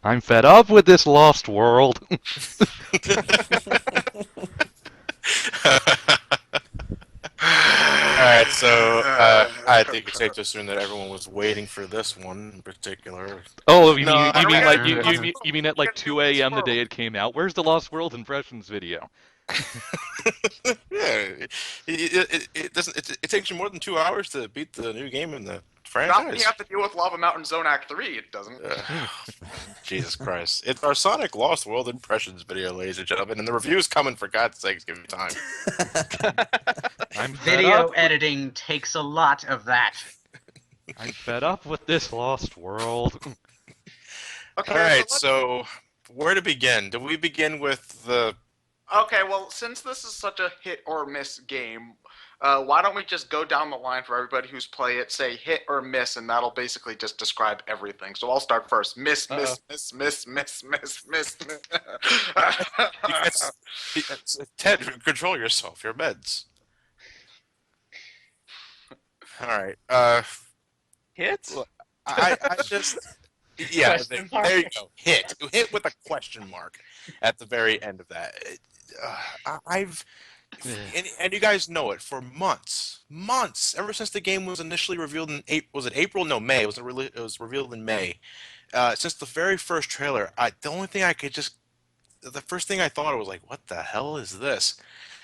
I'm fed up with this lost world. Alright, so I think it's safe to assume that everyone was waiting for this one in particular. Oh, No, you mean like I- you mean at like 2 a.m. the day it came out? Where's the Lost World Impressions video? yeah, it doesn't. It takes you more than 2 hours to beat the new game in the Not when you franchise. have to deal with Lava Mountain Zone Act 3, it doesn't. Jesus Christ! It's our Sonic Lost World Impressions video, ladies and gentlemen, and the review's coming. For God's sakes, give me time. I'm fed Video up. editing takes a lot of that. I'm fed up with this lost world. Okay, All right, so so where to begin? Do we begin with the? okay, well, since this is such a hit or miss game, why don't we just go down the line for everybody who's played it, say hit or miss, and that'll basically just describe everything. So I'll start first. Miss. Ted, control yourself. Your meds. All right. Hit? Look, I just yeah. Question mark. There you go. Hit with a question mark at the very end of that. I've and you guys know it for months ever since the game was initially revealed in April. Was it April? No, May. It was revealed in May. Since the very first trailer, the only thing I could just the first thing I thought was like, what the hell is this?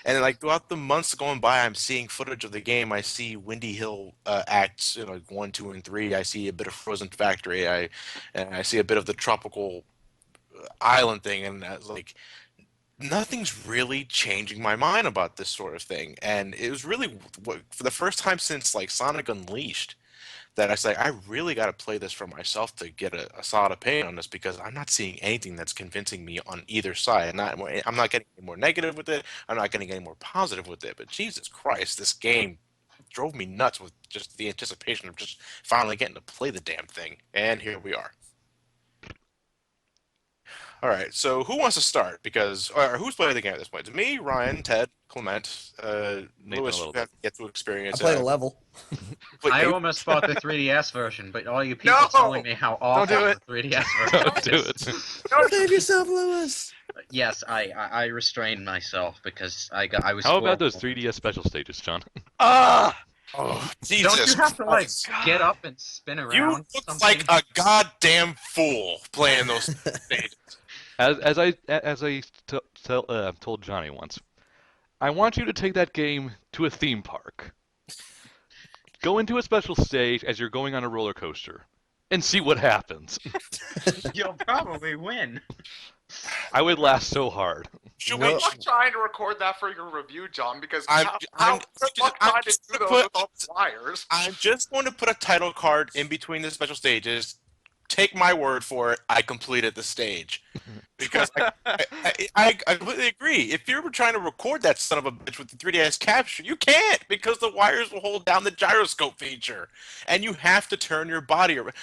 And like throughout the months going by, I'm seeing footage of the game. I see Windy Hill acts, like 1, 2, and 3. I see a bit of Frozen Factory. And I see a bit of the tropical island thing, and I was like, nothing's really changing my mind about this sort of thing. And it was really for the first time since like Sonic Unleashed that I say I really got to play this for myself to get a solid opinion on this, because I'm not seeing anything that's convincing me on either side. I'm not getting any more negative with it. I'm not getting any more positive with it. But Jesus Christ, this game drove me nuts with just the anticipation of just finally getting to play the damn thing. And here we are. All right, so who wants to start? Because or who's playing the game at this point? Me, Ryan, Ted, Clement, Lewis. little You have yet to experience. I played a level. I almost bought the 3DS version, but all you people No! telling me how awful do it. the 3DS version Don't do is. it. Save yourself, Lewis. Yes, I restrained myself because I was. How about those horrible. 3DS special stages, John? Ah! Oh, Jesus! Don't you have to like Christ. get up and spin around? You look something? like a goddamn fool playing those stages. As I told Johnny once, I want you to take that game to a theme park. Go into a special stage as you're going on a roller coaster, and see what happens. You'll probably win. I would laugh so hard. Should No. we? I'm not trying to record that for your review, John, because I'm- how I'm- good luck I'm trying to just do gonna those put- with all the wires. I'm just going to put a title card in between the special stages. Take my word for it. I completed the stage because I completely agree. If you were trying to record that son of a bitch with the 3DS capture, you can't, because the wires will hold down the gyroscope feature, and you have to turn your body around.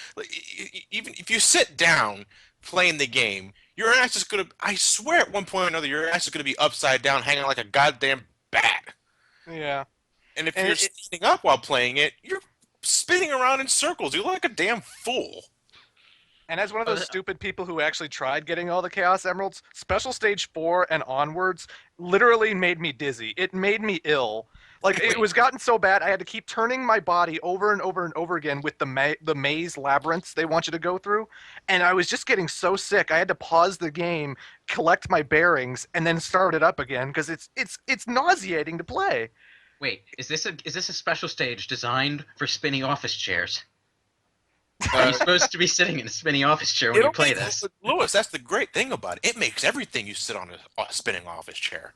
Even if you sit down playing the game, your ass is gonna. I swear, at one point or another, your ass is gonna be upside down, hanging like a goddamn bat. Yeah. And if And you're it- standing up while playing it, you're spinning around in circles. You look like a damn fool. And as one of those stupid people who actually tried getting all the Chaos Emeralds, Special Stage 4 and onwards literally made me dizzy. It made me ill. Like, it was gotten so bad, I had to keep turning my body over and over and over again with the maze labyrinths they want you to go through. And I was just getting so sick, I had to pause the game, collect my bearings, and then start it up again, because it's nauseating to play. Wait, is this a special stage designed for spinning office chairs? Are Uh, you supposed to be sitting in a spinning office chair when you play this? Lewis, that's the great thing about it. It makes everything you sit on a spinning office chair.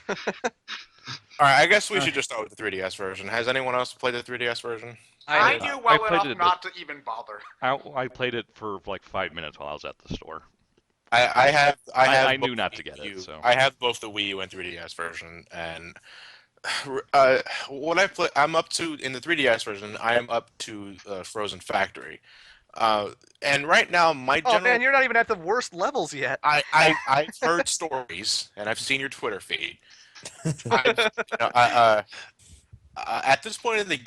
All right, I guess we should just start with the 3DS version. Has anyone else played the 3DS version? I did. knew I well played enough it, not to even bother. I played it for like 5 minutes while I was at the store. I knew both not the to get Wii it, U. so. I have both the Wii U and 3DS version, and what I play, I'm up to in the 3DS version. I am up to Frozen Factory, and right now my Oh general. man, you're not even at the worst levels yet. I've heard stories, and I've seen your Twitter feed. At this point in the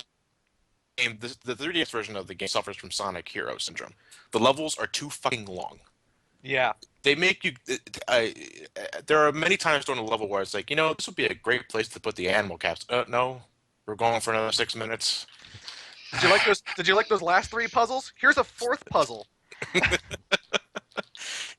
game, the 3DS version of the game suffers from Sonic Hero syndrome. The levels are too fucking long. Yeah. They make you. I, there are many times during the level where it's like, this would be a great place to put the animal caps. No, we're going for another 6 minutes. Did you like those last three puzzles? Here's a fourth puzzle.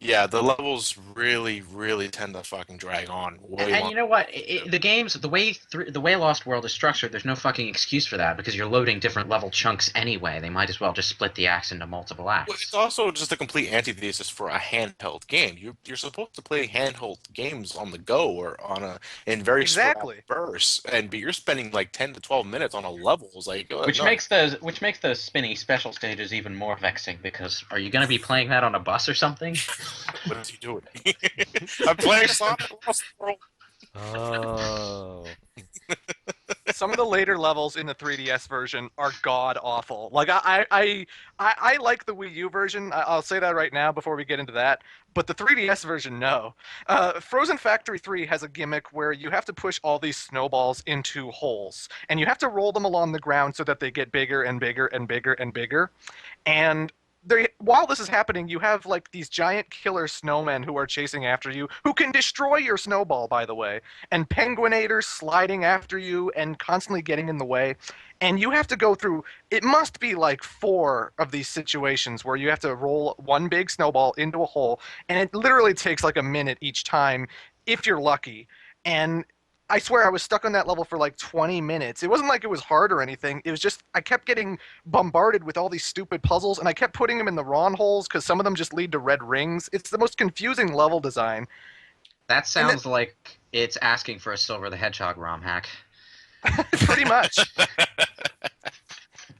Yeah, the levels really, really tend to fucking drag on way And longer. you know what? The games, the way Lost World is structured, there's no fucking excuse for that because you're loading different level chunks anyway. They might as well just split the acts into multiple Well, it's acts. also just a complete antithesis for a handheld game. You're supposed to play handheld games on the go or in very sporadic Exactly. bursts, but you're spending like 10 to 12 minutes on a level. It's like, Which no, makes those spinny special stages even more vexing because are you going to be playing that on a bus or something? what is he doing? I'm playing Sonic Lost World. Oh. Some of the later levels in the 3DS version are god awful. Like I like the Wii U version. I'll say that right now before we get into that. But the 3DS version, no. Frozen Factory 3 has a gimmick where you have to push all these snowballs into holes, and you have to roll them along the ground so that they get bigger and bigger and bigger and bigger. And while this is happening, you have like these giant killer snowmen who are chasing after you, who can destroy your snowball, by the way, and penguinators sliding after you and constantly getting in the way. And you have to go through, it must be like four of these situations where you have to roll one big snowball into a hole, and it literally takes like a minute each time if you're lucky. And I swear I was stuck on that level for like 20 minutes. It wasn't like it was hard or anything. It was just I kept getting bombarded with all these stupid puzzles, and I kept putting them in the wrong holes because some of them just lead to red rings. It's the most confusing level design. That And then, sounds like it's asking for a Silver the Hedgehog ROM hack. pretty much.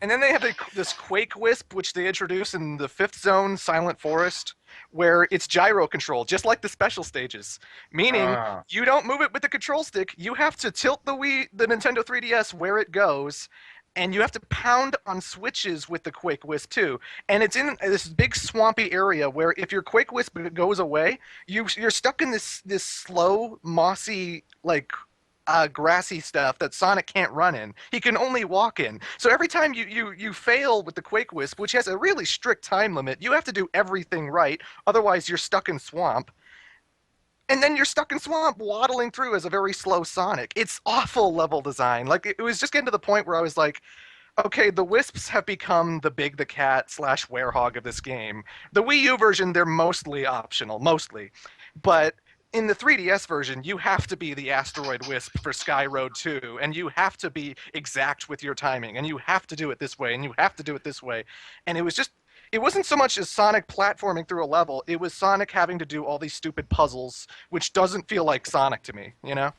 And then they have this Quake Wisp, which they introduce in the fifth zone, Silent Forest, where it's gyro control, just like the special stages. Meaning, Ah. you don't move it with the control stick. You have to tilt the Nintendo 3DS where it goes, and you have to pound on switches with the Quake Wisp too. And it's in this big swampy area where if your Quake Wisp goes away, you're stuck in this slow, mossy, like grassy stuff that Sonic can't run in. He can only walk in. So every time you fail with the Quake Wisp, which has a really strict time limit, you have to do everything right. Otherwise, you're stuck in swamp. And then you're stuck in swamp waddling through as a very slow Sonic. It's awful level design. Like it was just getting to the point where I was like, okay, the Wisps have become the Big the Cat slash Werehog of this game. The Wii U version, they're mostly optional, mostly. But in the 3DS version, you have to be the Asteroid Wisp for Sky Road 2, and you have to be exact with your timing, and you have to do it this way, and you have to do it this way. And it wasn't so much as Sonic platforming through a level, it was Sonic having to do all these stupid puzzles, which doesn't feel like Sonic to me, you know?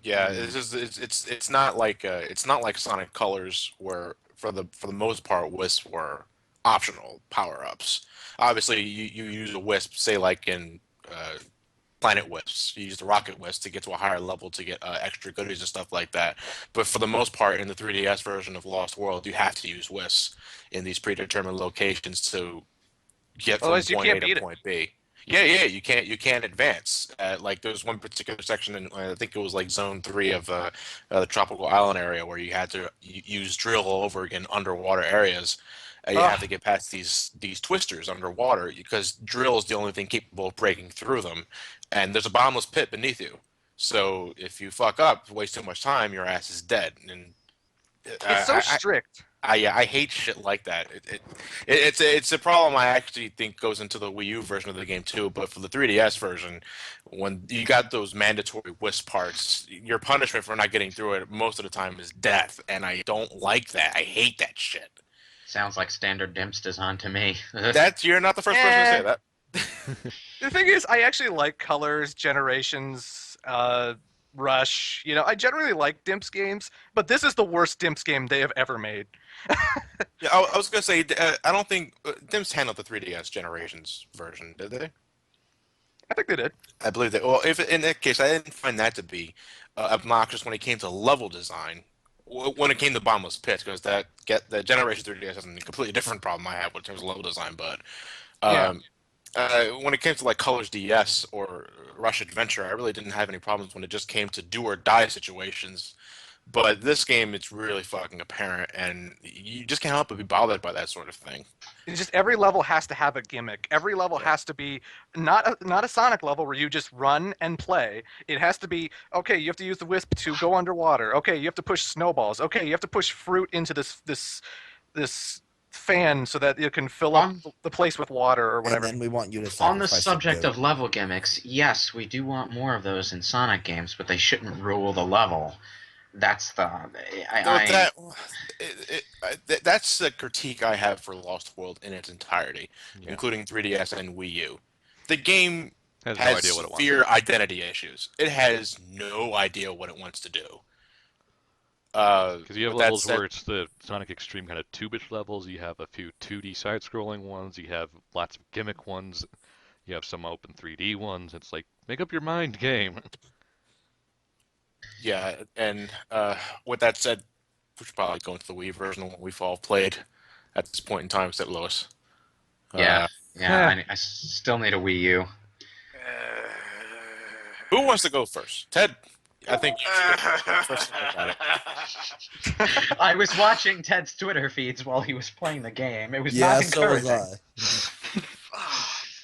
Yeah, it's not like Sonic Colors where for the most part wisps were optional power ups. Obviously, you use a wisp, say like in Planet Wisps, you use the Rocket Wisp to get to a higher level to get extra goodies and stuff like that. But for the most part, in the 3DS version of Lost World, you have to use wisps in these predetermined locations to get from Otherwise, you point A can't to beat it. point B. Yeah, you can't advance. Like there's one particular section in I think it was like Zone 3 of the tropical island area where you had to use drill all over again underwater areas. You have Ugh. to get past these twisters underwater because drill is the only thing capable of breaking through them, and there's a bottomless pit beneath you. So if you fuck up, waste too much time, your ass is dead. And It's so I, strict. yeah, I hate shit like that. It's a problem I actually think goes into the Wii U version of the game too. But for the 3DS version, when you got those mandatory wisp parts, your punishment for not getting through it most of the time is death, and I don't like that. I hate that shit. Sounds like standard DIMPS design to me. Ugh. You're not the first person to say Eh. that. The thing is, I actually like Colors, Generations, Rush. You know, I generally like Dimps games, but this is the worst Dimps game they have ever made. Yeah, I was gonna say I don't think Dim's handled the 3DS Generations version, did they? I think they did. I believe that. Well, if in that case, I didn't find that to be obnoxious when it came to level design. When it came to bottomless pits, because the Generation 3DS has a completely different problem I have in terms of level design. But Yeah. um, when it came to like Colors DS or Rush Adventure, I really didn't have any problems when it just came to do or die situations. But this game, it's really fucking apparent, and you just can't help but be bothered by that sort of thing. It's just every level has to have a gimmick. Every level has to be not a Sonic level where you just run and play. It has to be, okay, you have to use the Wisp to go underwater. Okay, you have to push snowballs. Okay, you have to push fruit into this fan so that you can fill up the place with water or whatever. And then we want you to On the sacrifice subject the of level gimmicks, yes, we do want more of those in Sonic games, but they shouldn't rule the level. That's the That's the critique I have for Lost World in its entirety, Yeah. including 3DS and Wii U. The game Has has no idea what it wants. severe identity issues. It has no idea what it wants to do. Because you have with that levels said- where it's the Sonic Extreme kind of tube-ish levels. You have a few 2D side-scrolling ones. You have lots of gimmick ones. You have some open 3D ones. It's like, make up your mind, game. Yeah, and with that said, we should probably go into the Wii version of what we've all played at this point in time, except Lois. yeah. I still need a Wii U. Who wants to go first? Ted, I think you should go first. About it. I was watching Ted's Twitter feeds while he was playing the game. It was Yeah, not so was encouraging.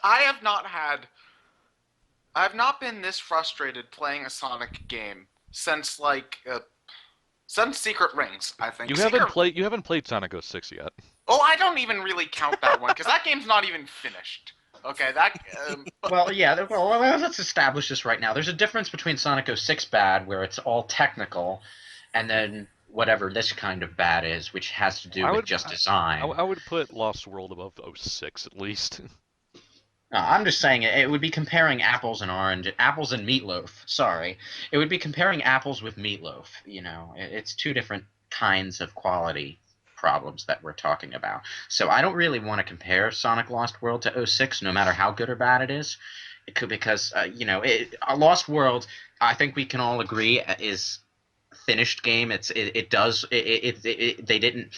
I. I have not been this frustrated playing a Sonic game since since Secret Rings, I think. You haven't played Sonic 06 yet. Oh, I don't even really count that one because that game's not even finished. Okay, Well, yeah. Well, let's establish this right now. There's a difference between Sonic 06 bad, where it's all technical, and then whatever this kind of bad is, which has to do with just design. I would put Lost World above 06 at least. No, I'm just saying it would be comparing apples and meatloaf. Sorry, it would be comparing apples with meatloaf. You know, it's two different kinds of quality problems that we're talking about. So I don't really want to compare Sonic Lost World to 06, no matter how good or bad it is. It could because a Lost World, I think we can all agree, is a finished game. They didn't.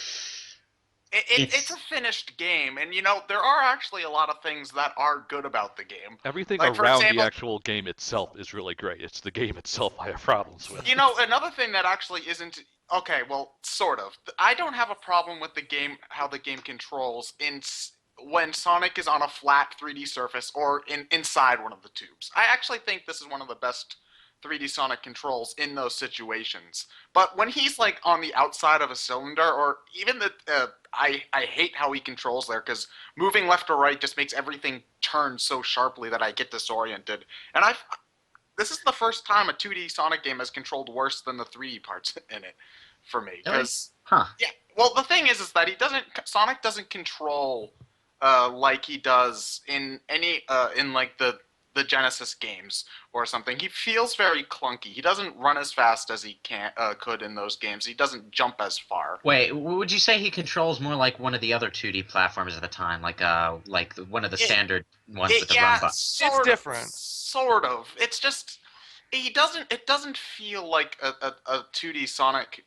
It's a finished game, and there are actually a lot of things that are good about the game. Everything Like, for around example- the actual game itself is really great. It's the game itself I have problems with. Another thing that actually isn't okay. Well, sort of. I don't have a problem with the game, how the game controls when Sonic is on a flat 3D surface or inside one of the tubes. I actually think this is one of the best 3D Sonic controls in those situations. But when he's like on the outside of a cylinder, or even I hate how he controls there, because moving left or right just makes everything turn so sharply that I get disoriented. And this is the first time a 2D Sonic game has controlled worse than the 3D parts in it for me. Because yeah, well, the thing is that Sonic doesn't control like he does in any in like the Genesis games or something. He feels very clunky. He doesn't run as fast as he could in those games. He doesn't jump as far. Wait, would you say he controls more like one of the other 2D platformers at the time, like one of the standard ones with the run button? It's different. Sort of. It's just it doesn't feel like a 2D Sonic.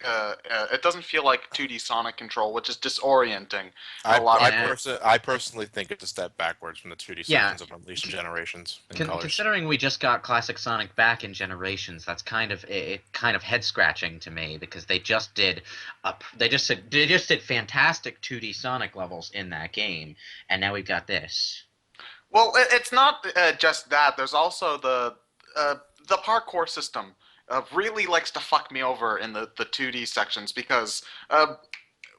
It doesn't feel like 2D Sonic control, which is disorienting. I personally think it's a step backwards from the 2D sections of Unleashed Generations. Considering we just got classic Sonic back in Generations, that's kind of head scratching to me, because they just did fantastic 2D Sonic levels in that game, and now we've got this. Well, it's not just that. There's also the parkour system really likes to fuck me over in the 2D sections, because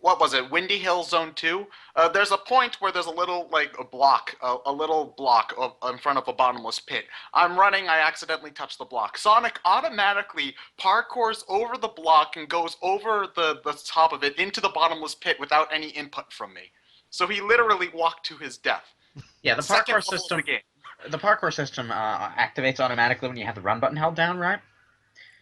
what was it, Windy Hill Zone 2? There's a point where there's a little block in front of a bottomless pit. I'm running, I accidentally touch the block. Sonic automatically parkours over the block and goes over the top of it into the bottomless pit without any input from me. So he literally walked to his death. Yeah, the parkour system. The parkour system activates automatically when you have the run button held down, right?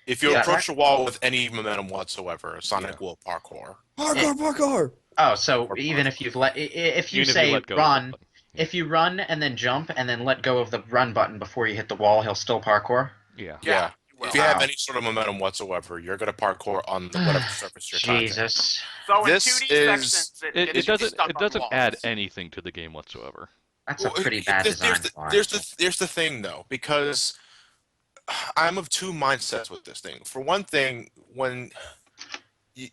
If you approach a wall with any momentum whatsoever, Sonic will parkour. Parkour! Oh, so even if you run, if you run and then jump and then let go of the run button before you hit the wall, he'll still parkour? Yeah. If you have any sort of momentum whatsoever, you're going to parkour on whatever surface you're touching. Jesus. So in 2D sections, it doesn't add anything to the game whatsoever. That's a pretty bad design. Here's the thing, though, because I'm of two mindsets with this thing. For one thing, when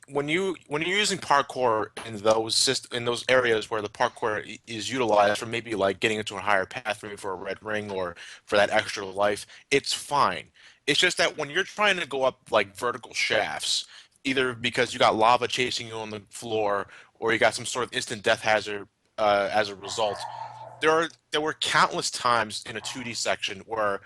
when you're using parkour in those areas where the parkour is utilized for maybe like getting into a higher path, maybe for a red ring or for that extra life, it's fine. It's just that when you're trying to go up like vertical shafts, either because you got lava chasing you on the floor or you got some sort of instant death hazard as a result, there were countless times in a 2D section where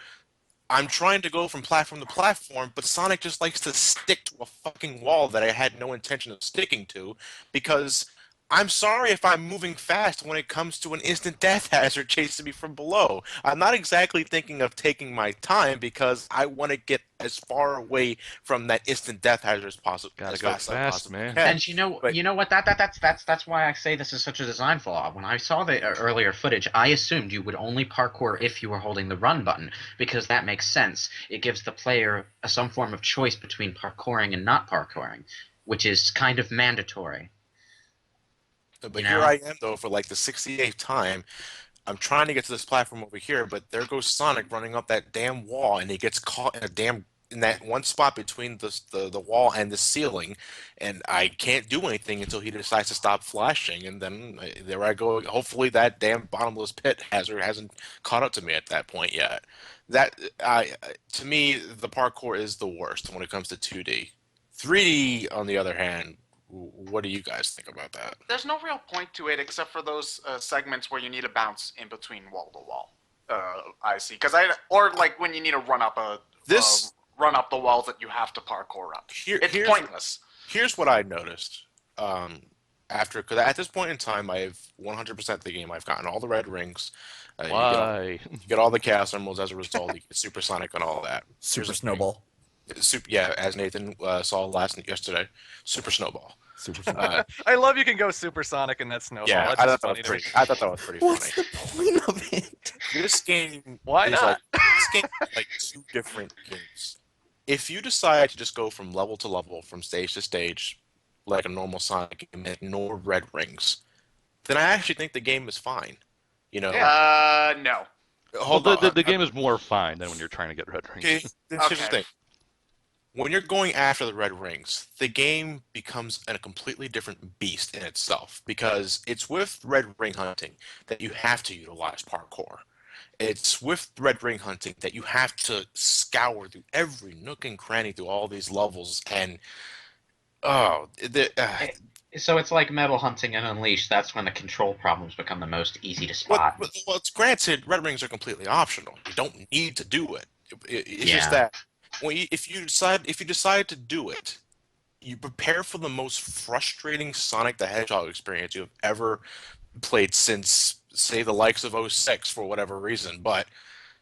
I'm trying to go from platform to platform, but Sonic just likes to stick to a fucking wall that I had no intention of sticking to because I'm sorry if I'm moving fast when it comes to an instant death hazard chasing me from below. I'm not exactly thinking of taking my time because I want to get as far away from that instant death hazard as possible, Gotta as go fast as I fast, possibly man. can. And But you know what? That's why I say this is such a design flaw. When I saw the earlier footage, I assumed you would only parkour if you were holding the run button because that makes sense. It gives the player some form of choice between parkouring and not parkouring, which is kind of mandatory. You but here know? I am though for like the 68th time. I'm trying to get to this platform over here, but there goes Sonic running up that damn wall, and he gets caught in that one spot between the wall and the ceiling, and I can't do anything until he decides to stop flashing, and then there I go. Hopefully that damn bottomless pit hazard hasn't caught up to me at that point yet. That to me, the parkour is the worst when it comes to 2D. 3D, on the other hand, what do you guys think about that? There's no real point to it except for those segments where you need to bounce in between wall to wall. I see, or like when you need to This run up the walls that you have to parkour up. here It's here's pointless. Here's what I noticed. Because at this point in time, I've 100% the game. I've gotten all the red rings. Why? You get all the chaos emeralds as a result. You get supersonic and all that. Here's Super the thing. Snowball. Yeah, as Nathan saw yesterday, super snowball. Super Snowball. Uh, I love you can go supersonic in that snowball. yeah, That's just funny to me. I thought that was pretty What's funny. the point of it? This game Why is not? this game is like two different games. If you decide to just go from level to level, from stage to stage, like a normal Sonic game, and ignore red rings, then I actually think the game is fine. You know, No. Well, hold the, on. the, the game is more fine than when you're trying to get red rings. Okay, here's the Okay. thing. When you're going after the red rings, the game becomes a completely different beast in itself because it's with red ring hunting that you have to utilize parkour. It's with red ring hunting that you have to scour through every nook and cranny through all these levels and So it's like Metal Hunting and Unleashed. That's when the control problems become the most easy to spot. well, it's granted, red rings are completely optional. You don't need to do it. It's Yeah. just that if you decide to do it, you prepare for the most frustrating Sonic the Hedgehog experience you've ever played since, say, the likes of '06 for whatever reason. But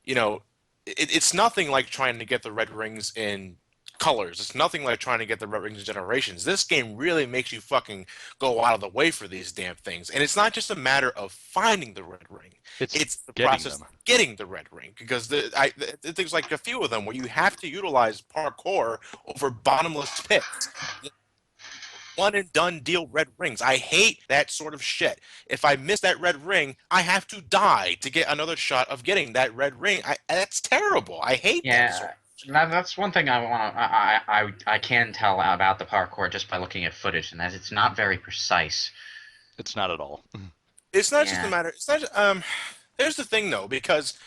you know, it's nothing like trying to get the red rings in colors. It's nothing like trying to get the red rings in generations. This game really makes you fucking go out of the way for these damn things. And it's not just a matter of finding the red ring. It's the getting process them. of getting the red ring. Because there's like a few of them where you have to utilize parkour over bottomless pits. One and done deal red rings. I hate that sort of shit. If I miss that red ring, I have to die to get another shot of getting that red ring. That's terrible. I hate that sort Yeah, that's one thing I can tell about the parkour just by looking at footage, and that it's not very precise. It's not at all. It's not just a Yeah. matter. It's not. Here's the thing, though, because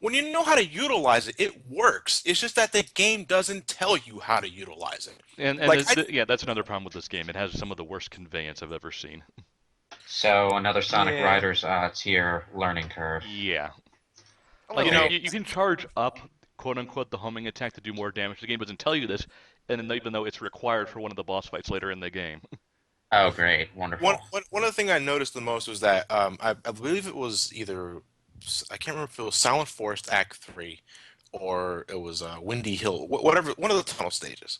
when you know how to utilize it, it works. It's just that the game doesn't tell you how to utilize it. And Like, yeah, that's another problem with this game. It has some of the worst conveyance I've ever seen. So another Sonic Yeah. Riders tier learning curve. Yeah. A Like, little. you can charge up, quote unquote, the homing attack to do more damage. The game doesn't tell you this, and then even though it's required for one of the boss fights later in the game. Oh, great, wonderful. One of the things I noticed the most was that I believe it was either I can't remember if it was Silent Forest Act 3 or it was Windy Hill, whatever, one of the tunnel stages,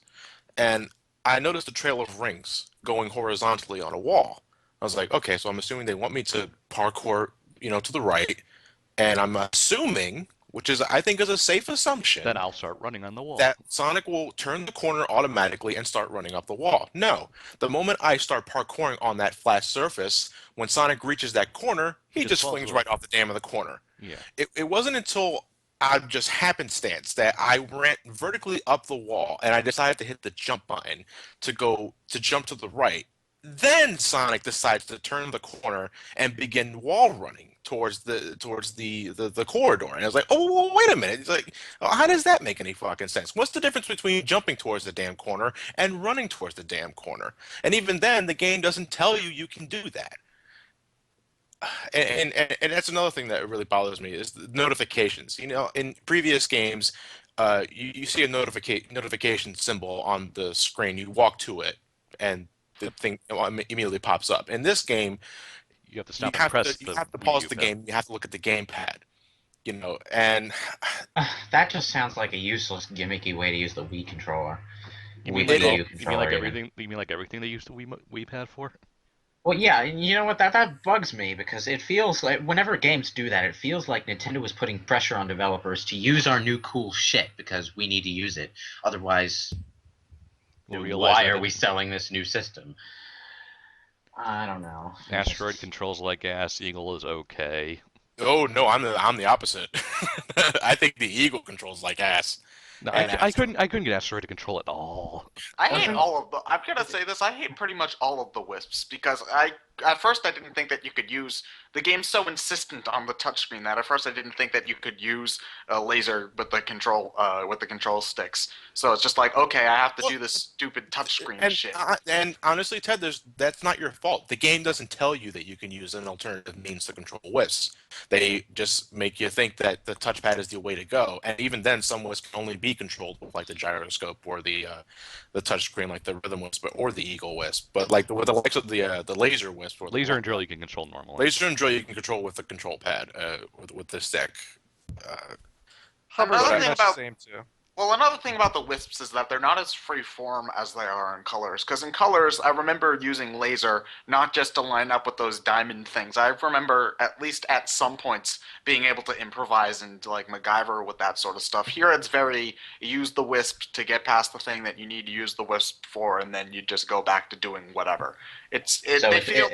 and I noticed a trail of rings going horizontally on a wall. I was like, okay, so I'm assuming they want me to parkour, to the right, and I'm assuming, which is I think is a safe assumption, Then I'll start running on the wall. that Sonic will turn the corner automatically and start running up the wall. No. The moment I start parkouring on that flat surface, when Sonic reaches that corner, he just just falls flings away. right off the damn of the corner. Yeah. It wasn't until just happenstance that I ran vertically up the wall and I decided to hit the jump button to jump to the right. Then Sonic decides to turn the corner and begin wall running towards the corridor. And I was like, oh, well, wait a minute. It's like, oh, how does that make any fucking sense? What's the difference between jumping towards the damn corner and running towards the damn corner? And even then, the game doesn't tell you you can do that. And that's another thing that really bothers me is the notifications. You know, in previous games, you see a notification symbol on the screen. You walk to it, and the thing immediately pops up. In this game, You have to stop and press you the have to Wii pause U the pad. game. You have to look at the gamepad. You know, and That just sounds like a useless, gimmicky way to use the Wii controller. You mean Wii like U you mean controller, like even. everything? You mean like everything they used the Wii pad for? Well, yeah, and you know what? That bugs me because it feels like whenever games do that, it feels like Nintendo is putting pressure on developers to use our new cool shit because we need to use it. Otherwise, We'll realize why that are we selling this new system? I don't know. Asteroid controls like ass. Eagle is okay. oh no, I'm the opposite. I think the Eagle controls like ass. No, And Astro. I couldn't get Asteroid to control at all. I hate Doesn't all of the. I'm gonna say this. I hate pretty much all of the wisps because at first I didn't think that you could use the game's so insistent on the touchscreen that at first I didn't think that you could use a laser with the control sticks. So it's just like okay, I have to Well, do this stupid touchscreen and shit. and honestly, Ted, that's not your fault. The game doesn't tell you that you can use an alternative means to control wisps. They just make you think that the touchpad is the way to go. And even then, some wisps can only be controlled with like the gyroscope or the touchscreen, like the rhythm wisp or the eagle wisp. But like with the likes of the laser wisp or Laser and drill you can control normally. laser and drill, you can control with the control pad with the stick. Hover's Another pretty thing much about the same too. Well, another thing about the wisps is that they're not as free form as they are in colors. Because in colors, I remember using laser not just to line up with those diamond things. I remember at least at some points being able to improvise and like MacGyver with that sort of stuff. Here, it's very use the wisp to get past the thing that you need to use the wisp for, and then you just go back to doing whatever. so They it's feel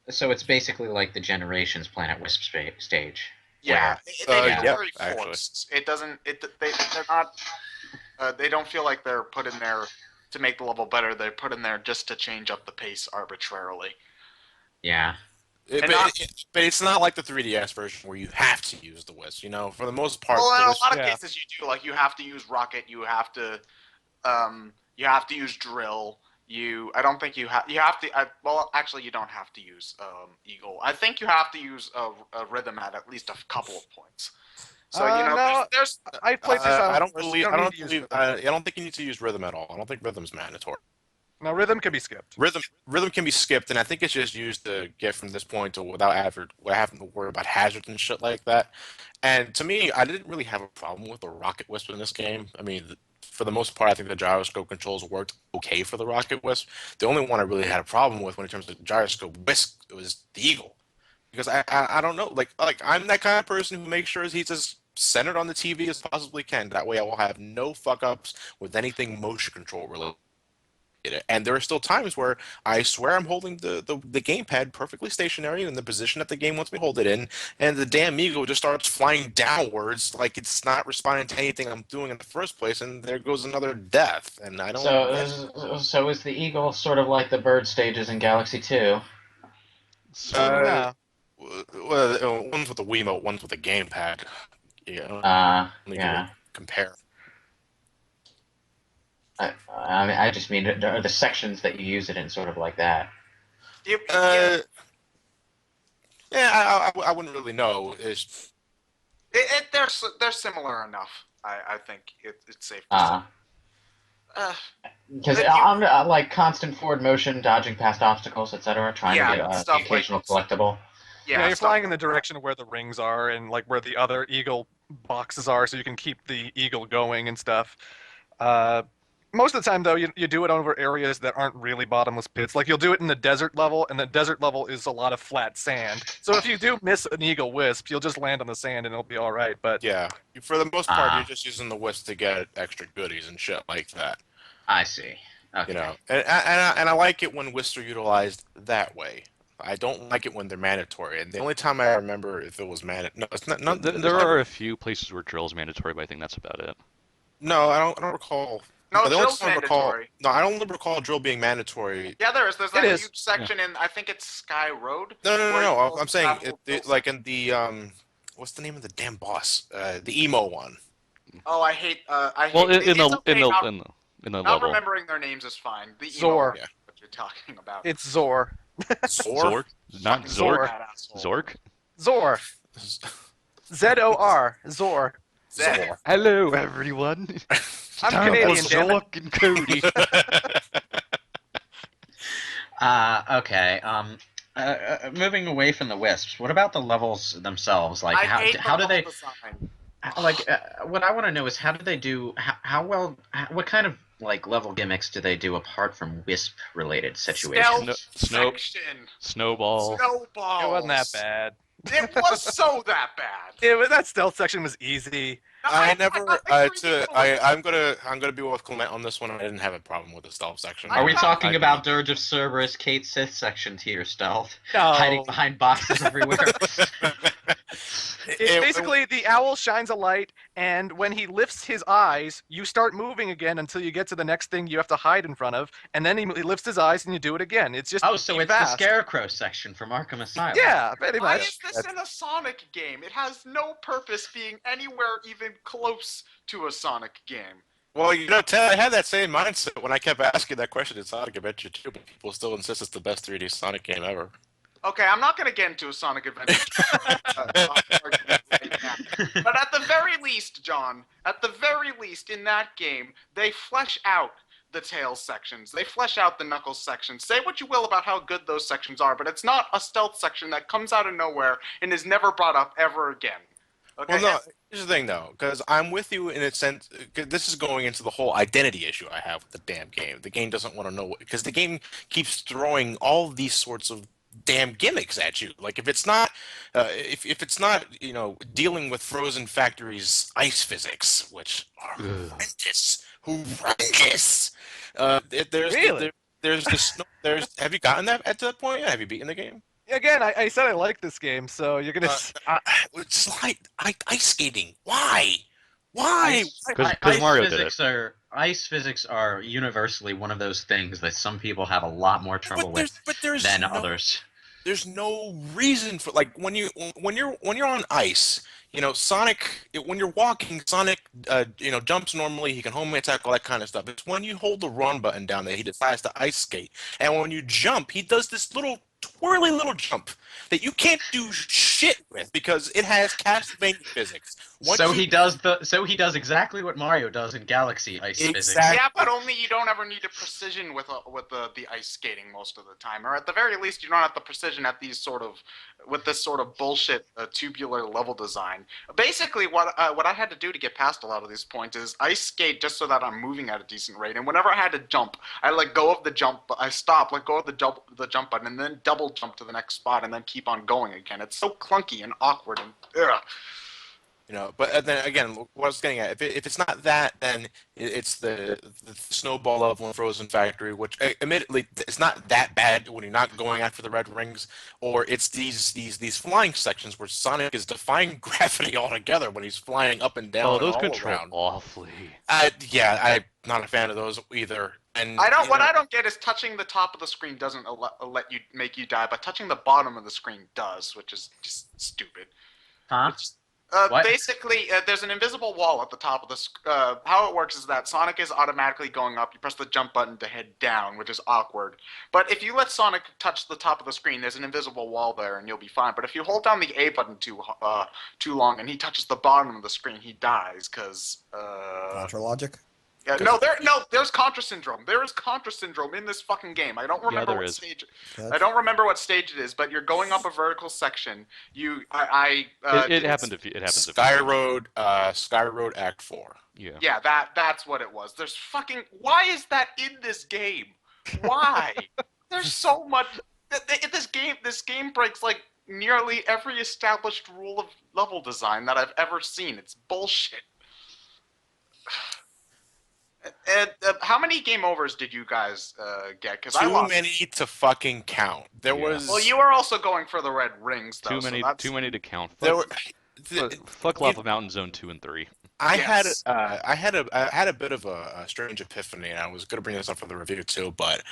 so it's basically like the Generations Planet Wisp stage. yeah, where- they feel yeah. very actually. forced. It doesn't. They're not. They don't feel like they're put in there to make the level better. They're put in there just to change up the pace arbitrarily. Yeah. And not, But it's not like the 3DS version where you have to use the wisp. You know, for the most part, well, in the a wisp. lot of Yeah. cases you do. Like you have to use rocket. You have to use drill. I don't think you have to. Well, actually, you don't have to use eagle. I think you have to use a rhythm at least a couple of points. So No, there's I played through Silent I don't Forest. believe. You I don't need don't to use believe. rhythm. I don't think you need to use rhythm at all. I don't think rhythm's mandatory. No, rhythm can be skipped. Rhythm can be skipped, and I think it's just used to get from this point to without having to worry about hazards and shit like that. And to me, I didn't really have a problem with the rocket wisp in this game. I mean, for the most part, I think the gyroscope controls worked okay for the rocket wisp. The only one I really had a problem with when in terms of gyroscope wisp was the eagle, because I don't know, like I'm that kind of person who makes sure he's as centered on the TV as possibly can. That way, I will have no fuck ups with anything motion control related. And there are still times where I swear I'm holding the gamepad perfectly stationary in the position that the game wants me to hold it in, and the damn eagle just starts flying downwards like it's not responding to anything I'm doing in the first place, and there goes anher death. And I don't. So is the Eagle sort of like the bird stages in Galaxy 2? Uh, No. one's with the Wiimote, one's with the gamepad. Yeah, only Yeah. compare. I mean, I just mean the sections that you use it in, sort of like that. you, Uh, yeah, I wouldn't really know. they're similar enough. I think it's safe to say. Uh, Uh, Because But I'm like constant forward motion, dodging past obstacles, etc., trying Yeah, to get stuff the occasional like- collectible. Yeah, you're stuff flying in the like that. direction of where the rings are and like where the other eagle boxes are, so you can keep the eagle going and stuff. Most of the time, though, you do it over areas that aren't really bottomless pits. Like you'll do it in the desert level, and the desert level is a lot of flat sand. So if you do miss an eagle wisp, you'll just land on the sand and it'll be all right. But Yeah, for the most part, Ah. you're just using the wisp to get extra goodies and shit like that. I see. Okay. You know, and I like it when wisps are utilized that way. I don't like it when they're mandatory. And the only time I remember if it was no, it's not. There's There are never. a few places where drill is mandatory, but I think that's about it. No, I don't recall. No, No, the only drill's time I recall. mandatory. No, I don't recall drill being mandatory. Yeah, there is. There's It that is. huge section in, I think it's Sky Road, No, no, no, where you no. go I'm through that saying whole like in the what's the name of the damn boss? The emo one. Oh, I hate. Well, It's okay. in the Not level, remembering their names is fine. The emo Zor. one, Yeah. what you're talking about. It's Zor. Zor. Zork, not Fucking Zor. Zork, that asshole. Zork. Zor. Zor. Zor. Zed. Zor. Hello, everyone. I'm Time Canadian, for damn it. Zork and Cody. Okay. Moving away from the wisps, what about the levels themselves? Like, I hate how the do they level design. like? What I want to know is how do they do? How well? What kind of like level gimmicks do they do apart from wisp related situations? Stealth Snow- section. Snowball. Snowballs. It wasn't that bad. It was so that bad. That stealth section was easy. I never. I agree with you. I'm gonna be with Clement on this one. I didn't have a problem with the stealth section. Are we I'm not- talking about Dirge of Cerberus, Kate Sith section tier stealth, No. hiding behind boxes everywhere? It's basically the owl shines a light, and when he lifts his eyes, you start moving again until you get to the next thing you have to hide in front of, and then he lifts his eyes and you do it again. It's just Oh, so it's fast. the Scarecrow section from Arkham Asylum. Yeah, pretty Why much. is this in a Sonic game? It has no purpose being anywhere even close to a Sonic game. Well, Ted, I had that same mindset when I kept asking that question in Sonic Adventure 2, but people still insist it's the best 3D Sonic game ever. Okay, I'm not going to get into a Sonic Adventure argument right now. But at the very least, John, at the very least in that game, they flesh out the Tails sections. They flesh out the Knuckles sections. Say what you will about how good those sections are, but it's not a stealth section that comes out of nowhere and is never brought up ever again. Okay? Well, no, here's the thing, though, because I'm with you in a sense. 'Cause this is going into the whole identity issue I have with the damn game. The game doesn't want to know because the game keeps throwing all these sorts of damn gimmicks at you. Like if it's not, if it's not, dealing with Frozen Factory's ice physics, which are horrendous. There's Really? there's this. Have you gotten that at that point? Have you beaten the game? Again, I said I like this game, so you're gonna. It's like ice skating. Why? Why? Because Mario did it. Ice physics are universally one of those things that some people have a lot more trouble with than others. There's no reason for when you're on ice. Sonic. When you're walking, Sonic, jumps normally. He can home attack, all that kind of stuff. It's when you hold the run button down that he decides to ice skate, and when you jump, he does this little twirly little jump that you can't do shit with because it has Castlevania physics. So he does exactly what Mario does in Galaxy Ice physics. Yeah, but only you don't ever need a precision with the ice skating most of the time, or at the very least, you don't have the precision at these with this sort of bullshit tubular level design. Basically, what I had to do to get past a lot of these points is ice skate just so that I'm moving at a decent rate, and whenever I had to jump, I let go of the jump, I stop, let go of the jump button, and then double jump to the next spot, and then keep on going again. It's so clunky and awkward and ugh. But then again, what I was getting at, if it's not that, then it's the snowball level in Frozen Factory, which admittedly it's not that bad when you're not going after the red rings, or it's these flying sections where Sonic is defying gravity altogether when he's flying up and down. Oh, those all control around. awfully. Yeah, I'm not a fan of those either. And What I don't get is touching the top of the screen doesn't make you die, but touching the bottom of the screen does, which is just stupid. Huh? Basically, there's an invisible wall at the top of the. How it works is that Sonic is automatically going up. You press the jump button to head down, which is awkward. But if you let Sonic touch the top of the screen, there's an invisible wall there, and you'll be fine. But if you hold down the A button too long, and he touches the bottom of the screen, he dies because. Contra logic. Yeah, there's Contra Syndrome. There is Contra Syndrome in this fucking game. I don't remember what stage. I don't remember what stage it is, but you're going up a vertical section. It happened. It happened. Sky Road Act 4. Yeah. Yeah, that's what it was. There's fucking. Why is that in this game? Why? There's so much. This game breaks like nearly every established rule of level design that I've ever seen. It's bullshit. How many game overs did you guys get? Because I Too lost. many to fucking count. There Yeah. Well, was you were also going for the red rings, though, Too so many, that's too many to count. there Fuck, were. fuck You Lava Mountain Zone 2 and 3. yes. I had a bit of a strange epiphany, and I was going to bring this up for the review too. But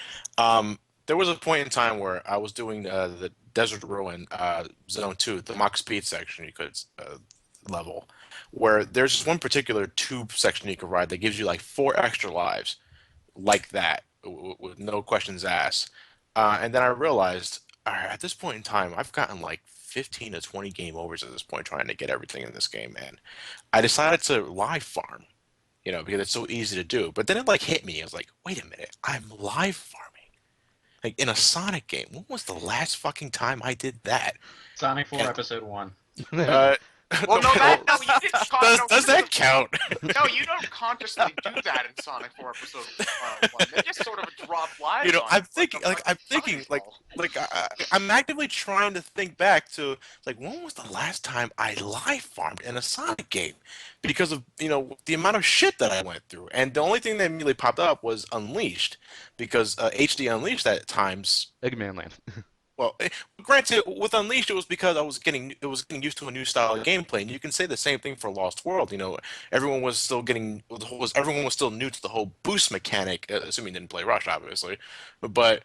there was a point in time where I was doing the Desert Ruin Zone 2, the Mach Speed section you could level, where there's this one particular tube section you could ride that gives you like 4 extra lives, like that, with no questions asked. And then I realized, all right, at this point in time, I've gotten like 15 to 20 game overs at this point trying to get everything in this game, man. I decided to live farm, because it's so easy to do. But then it like hit me. I was like, wait a minute, I'm live farming. Like in a Sonic game. When was the last fucking time I did that? Sonic 4 And, Episode 1. uh, Well, no, no, you didn't. does that count? No, you don't consciously do that in Sonic 4 Episode 1. They just sort of drop lives on I'm it, thinking, like a I'm thinking, fucking I'm actively trying to think back to, like, when was the last time I live farmed in a Sonic game? Because of, the amount of shit that I went through. And the only thing that immediately popped up was Unleashed, because HD Unleashed at times. Eggman Land. Well, granted, with Unleashed, it was because I was getting used to a new style of gameplay, and you can say the same thing for Lost World. Everyone was still everyone was still new to the whole boost mechanic, assuming you didn't play Rush, obviously. But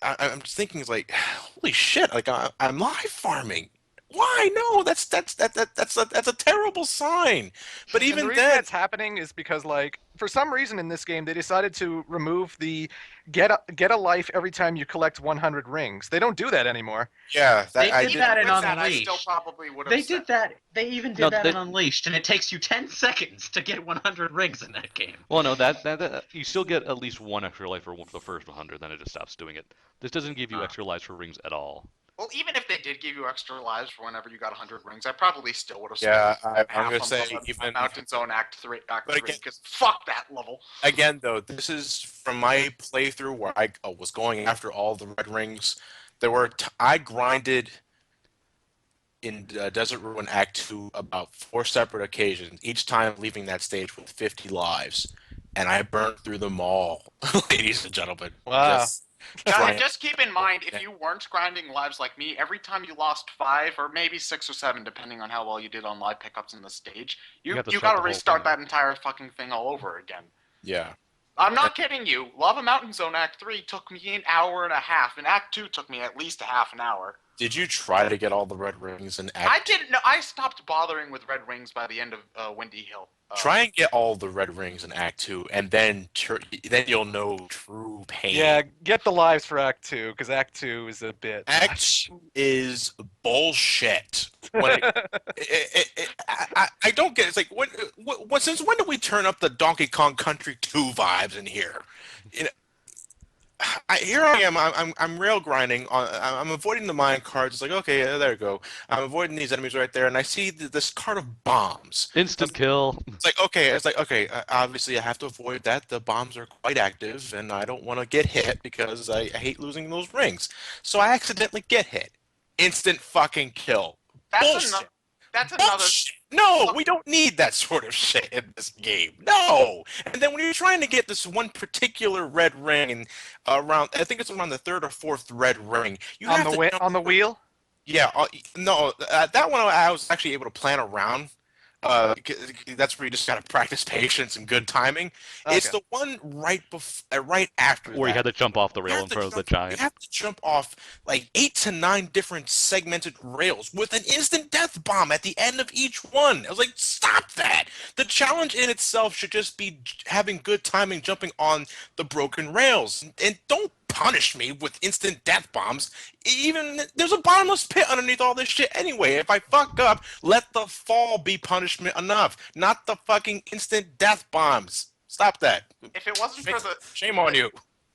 I'm just thinking, it's like, holy shit! Like I'm live farming. Why? No, that's a terrible sign. But And even the reason then, that's happening is because, like, for some reason in this game, they decided to remove the get a life every time you collect 100 rings. They don't do that anymore. yeah, They I did did. that in with that, I still Unleashed. probably would have They said did that. They even did No, that they- in Unleashed, and it takes you 10 seconds to get 100 rings in that game. Well, no, that you still get at least one extra life for the first 100, then it just stops doing it. This doesn't give you extra lives for rings at all. Well, even if they did give you extra lives for whenever you got 100 rings, I probably still would have Yeah, spent I'm gonna half say on the even. Mountain Zone Act 3, But again, because fuck that level. Again, though, this is from my playthrough where I was going after all the red rings. I grinded in Desert Ruin Act 2 about 4 separate occasions, each time leaving that stage with 50 lives, and I burned through them all, ladies and gentlemen. Wow. Just keep in mind, if you weren't grinding lives like me, every time you lost 5 or maybe 6 or 7, depending on how well you did on live pickups in the stage, you have to got start to the whole restart thing. that entire fucking thing all over again. Yeah. I'm not kidding you. Lava Mountain Zone Act 3 took me an hour and a half, and Act 2 took me at least a half an hour. Did you try to get all the red rings in Act? I didn't know. I stopped bothering with red rings by the end of Windy Hill. Try and get all the red rings in Act 2, and then you'll know true pain. Yeah, get the lives for Act 2, because Act 2 is a bit. Act 2 is bullshit. I don't get it. It's like, since when did we turn up the Donkey Kong Country 2 vibes in here? Here I am. I'm rail grinding. I'm avoiding the mine carts. It's like, okay, there you go. I'm avoiding these enemies right there, and I see this cart of bombs. Instant kill. It's like, okay. Obviously, I have to avoid that. The bombs are quite active, and I don't want to get hit because I hate losing those rings. So I accidentally get hit. Instant fucking kill. Bullshit. That's another. No, we don't need that sort of shit in this game. No. And then when you're trying to get this one particular red ring, and I think it's around the 3rd or 4th red ring, you have to jump. On the wheel. Yeah, no, that one I was actually able to plan around. That's where you just gotta practice patience and good timing. Okay. It's the one right after Where you that. had to jump off the rail in front of the giant. You have to jump off like 8 to 9 different segmented rails with an instant death bomb at the end of each one. I was like, stop that! The challenge in itself should just be having good timing jumping on the broken rails. And don't punish me with instant death bombs. Even there's a bottomless pit underneath all this shit anyway. If I fuck up, let the fall be punishment enough, not the fucking instant death bombs. Stop that. If it wasn't for the Shame on you.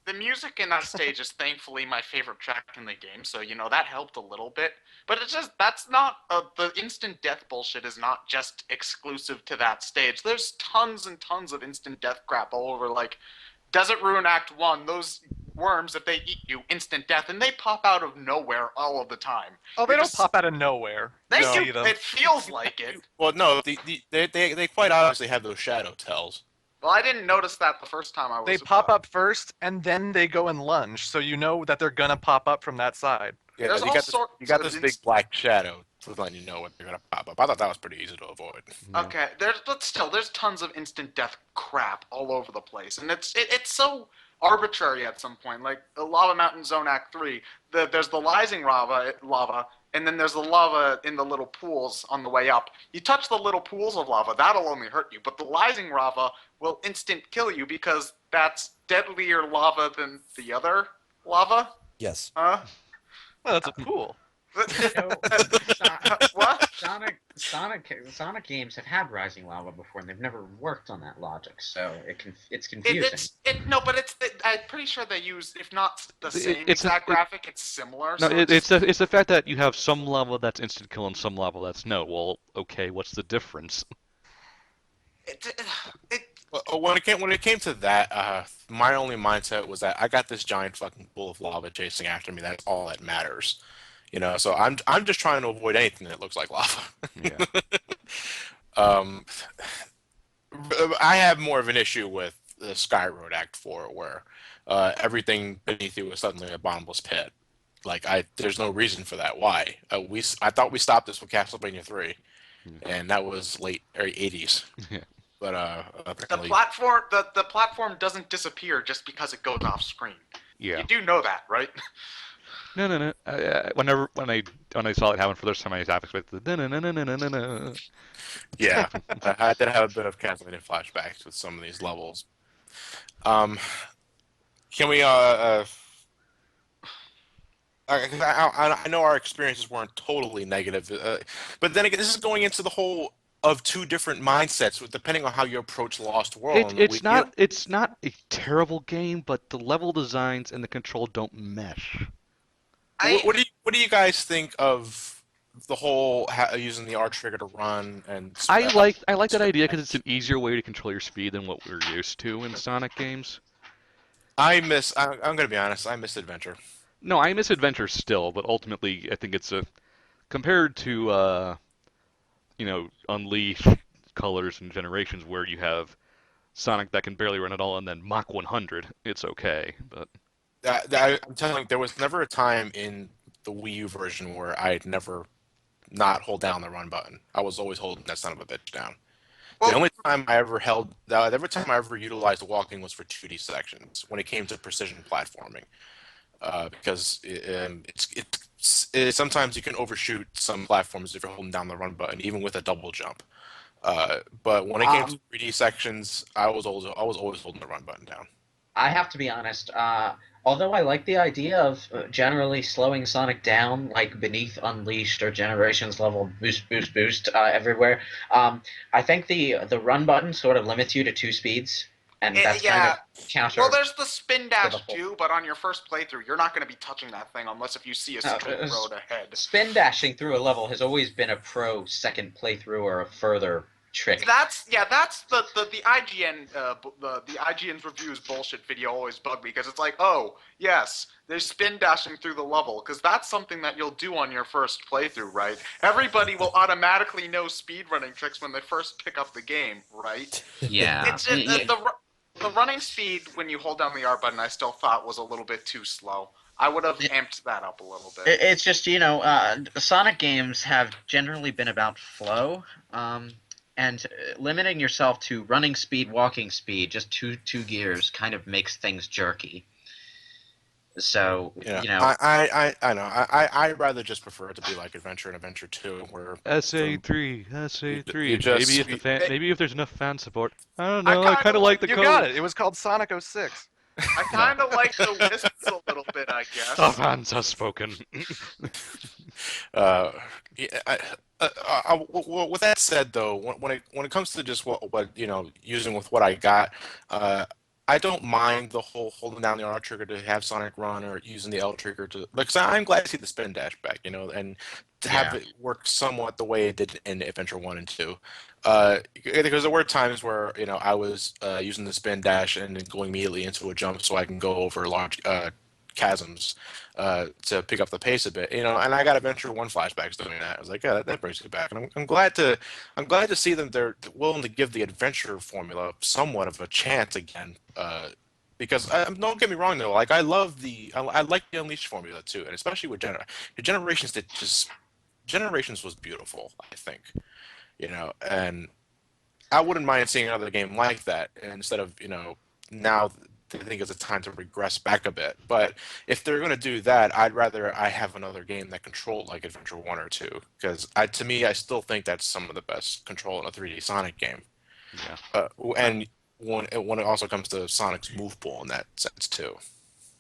The music in that stage is thankfully my favorite track in the game, so that helped a little bit. But it's just that's not the instant death bullshit is not just exclusive to that stage. There's tons and tons of instant death crap all over, like Desert Ruin Act 1, those worms, if they eat you, instant death, and they pop out of nowhere all of the time. Oh, they don't pop out of nowhere. They see do. them. It feels like it. Well, no, they quite obviously have those shadow tells. Well, I didn't notice that the first time I They was. pop up first, and then they go and lunge, so you know that they're gonna pop up from that side. Yeah, There's you all got this. sorts You got of this big black shadow to letting you know what they're gonna pop up. I thought that was pretty easy to avoid. Yeah. Okay, but still, there's tons of instant death crap all over the place, and it's so arbitrary at some point. Like the Lava Mountain Zone Act 3, there's the rising lava, and then there's the lava in the little pools on the way up. You touch the little pools of lava, that'll only hurt you, but the rising lava will instant kill you because that's deadlier lava than the other lava. Yes. Huh? Oh, that's a pool. So, What? Sonic games have had rising lava before, and they've never worked on that logic, so it's confusing. No, but I'm pretty sure they use, if not the same it's exact graphic, it's similar. No, So it's the fact that you have some level that's instant kill and some level that's no. Well, okay, what's the difference? it, Well, when it came to that, my only mindset was that I got this giant fucking pool of lava chasing after me. That's all that matters, So I'm just trying to avoid anything that looks like lava. Yeah. Um, I have more of an issue with the Sky Road Act 4, where everything beneath you is suddenly a bottomless pit. There's no reason for that. Why? I thought we stopped this with Castlevania 3, and that was late early 80s. Yeah. But the apparently, platform doesn't disappear just because it goes off screen. Yeah. You do know that, right? No. When I saw it happen for the first time, I half expected the no. yeah, I did have a bit of Castlevania flashbacks with some of these levels. Can we I know our experiences weren't totally negative, but then again, this is going into the whole of two different mindsets, depending on how you approach Lost World. It's not a terrible game, but the level designs and the control don't mesh. What do you guys think of the whole using the R trigger to run and? I like that idea because it's an easier way to control your speed than what we're used to in Sonic games. I'm gonna be honest. I miss Adventure. No, I miss Adventure still, but ultimately, I think it's compared to Unleash, Colors, and Generations, where you have Sonic that can barely run at all, and then Mach 100. It's okay, but I'm telling you, there was never a time in the Wii U version where I'd never not hold down the run button. I was always holding that son of a bitch down. The only time I ever every time I ever utilized walking was for 2D sections when it came to precision platforming, because sometimes you can overshoot some platforms if you're holding down the run button, even with a double jump. But when it came to 3D sections, I was always holding the run button down. I have to be honest. Although I like the idea of generally slowing Sonic down, like beneath Unleashed or Generations level, boost everywhere, I think the run button sort of limits you to 2 speeds, and that's kind of counter. Well, there's the spin dash too, but on your first playthrough, you're not going to be touching that thing unless if you see a straight road ahead. Spin dashing through a level has always been a pro second playthrough or a further trick. That's the IGN the IGN's reviews bullshit video always bugged me because it's like, oh yes, there's spin dashing through the level because that's something that you'll do on your first playthrough, right? Everybody will automatically know speedrunning tricks when they first pick up the game, right? Yeah. The running speed when you hold down the R button, I still thought was a little bit too slow. I would have amped that up a little bit. It's just Sonic games have generally been about flow. And limiting yourself to running speed, walking speed, just two gears, kind of makes things jerky. So I know. I'd rather just prefer it to be like Adventure and Adventure 2, where SA3. Maybe if there's enough fan support. I don't know. I kind of like the code. You got it. It was called Sonic 06. I kind of like the Wisps a little bit, I guess. The fans have spoken. With that said, though, when it comes to just what using with what I got, I don't mind the whole holding down the R trigger to have Sonic run or using the L trigger to, because I'm glad to see the spin dash back, and to have it work somewhat the way it did in Adventure 1 and 2. Because there were times where I was using the spin dash and then going immediately into a jump so I can go over large chasms to pick up the pace a bit. And I got Adventure 1 flashbacks doing that. I was like, yeah, that brings me back. And I'm glad to see them they're willing to give the adventure formula somewhat of a chance again. Because don't get me wrong though, like I like the Unleashed formula too, and especially with Generations that just Generations was beautiful, I think. And I wouldn't mind seeing another game like that instead of, now I think it's a time to regress back a bit. But if they're going to do that, I'd rather I have another game that controlled like Adventure 1 or 2. Because to me, I still think that's some of the best control in a 3D Sonic game. Yeah. And when it also comes to Sonic's move pool in that sense too.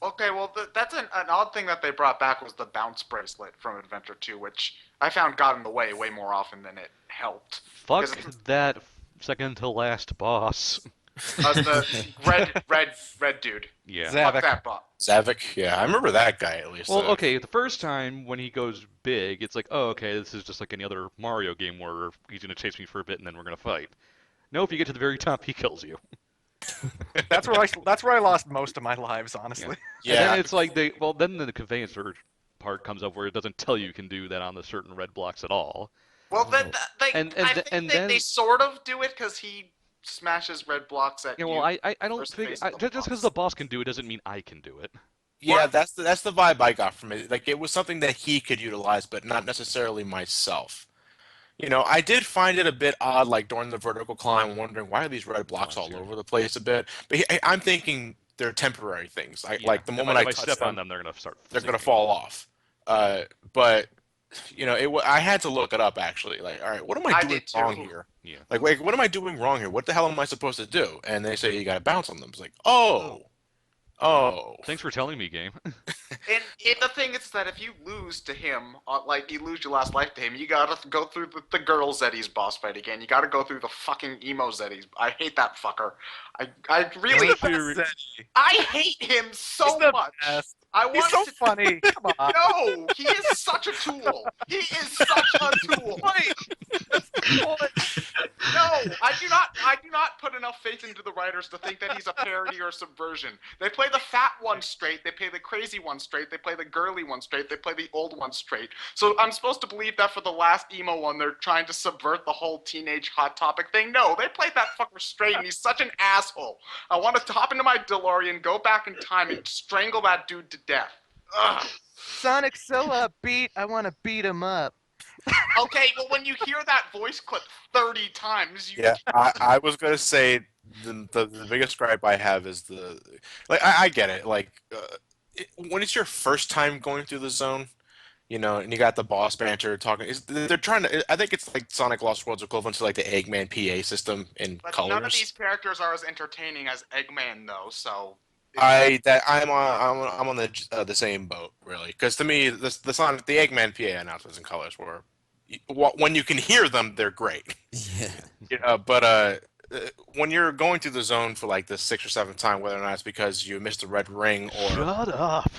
Okay, well, that's an odd thing that they brought back was the bounce bracelet from Adventure 2, which I found got in the way more often than it helped. Fuck that second to last boss. The red dude. Yeah. Fuck that bot. Zavik, yeah, I remember that guy at least. Well, okay, the first time when he goes big, it's like, oh, okay, this is just like any other Mario game where he's gonna chase me for a bit and then we're gonna fight. No, if you get to the very top, he kills you. That's where I lost most of my lives, honestly. Yeah. And then it's like then the conveyance part comes up where it doesn't tell you can do that on the certain red blocks at all. Well, I think they sort of do it because he smashes red blocks at you. Yeah, well, I don't think just because the boss can do it doesn't mean I can do it. Yeah, that's the vibe I got from it. Like it was something that he could utilize, but not necessarily myself. I did find it a bit odd, like during the vertical climb, wondering why are these red blocks all over the place a bit. But I'm thinking they're temporary things. Like the moment I step on them, they're gonna fall off. But I had to look it up actually. Like, all right, what am I doing wrong here? Yeah. Like, what am I doing wrong here? What the hell am I supposed to do? And they say you got to bounce on them. It's like, oh. Thanks for telling me, game. And the thing is that if you lose to him, like you lose your last life to him, you gotta go through the girl Zeti's boss fight again. You gotta go through the fucking emo Zeti's. I hate that fucker. I really I hate him so much. Best. He's so funny. Come on. No, he is such a tool. He is such a tool. No, I do not put enough faith into the writers to think that he's a parody or subversion. They play the fat one straight, they play the crazy one straight, they play the girly one straight, they play the old one straight. So I'm supposed to believe that for the last emo one, they're trying to subvert the whole teenage hot topic thing. No, they played that fucker straight, and he's such an asshole. I want to hop into my DeLorean, go back in time, and strangle that dude to death. Ugh. Sonic's so upbeat, I want to beat him up. Okay, well, when you hear that voice clip 30 times, Yeah, I was gonna say the biggest gripe I have is I get it. Like when it's your first time going through the zone, and you got the boss banter talking. They're trying to. I think it's like Sonic Lost World's equivalent to like the Eggman PA system in but colors. None of these characters are as entertaining as Eggman, though. So I'm on the same boat really, because to me the Eggman PA announcements in colors were when you can hear them they're great. Yeah. But when you're going through the zone for like the 6th or 7th time, whether or not it's because you missed the red ring or Shut up.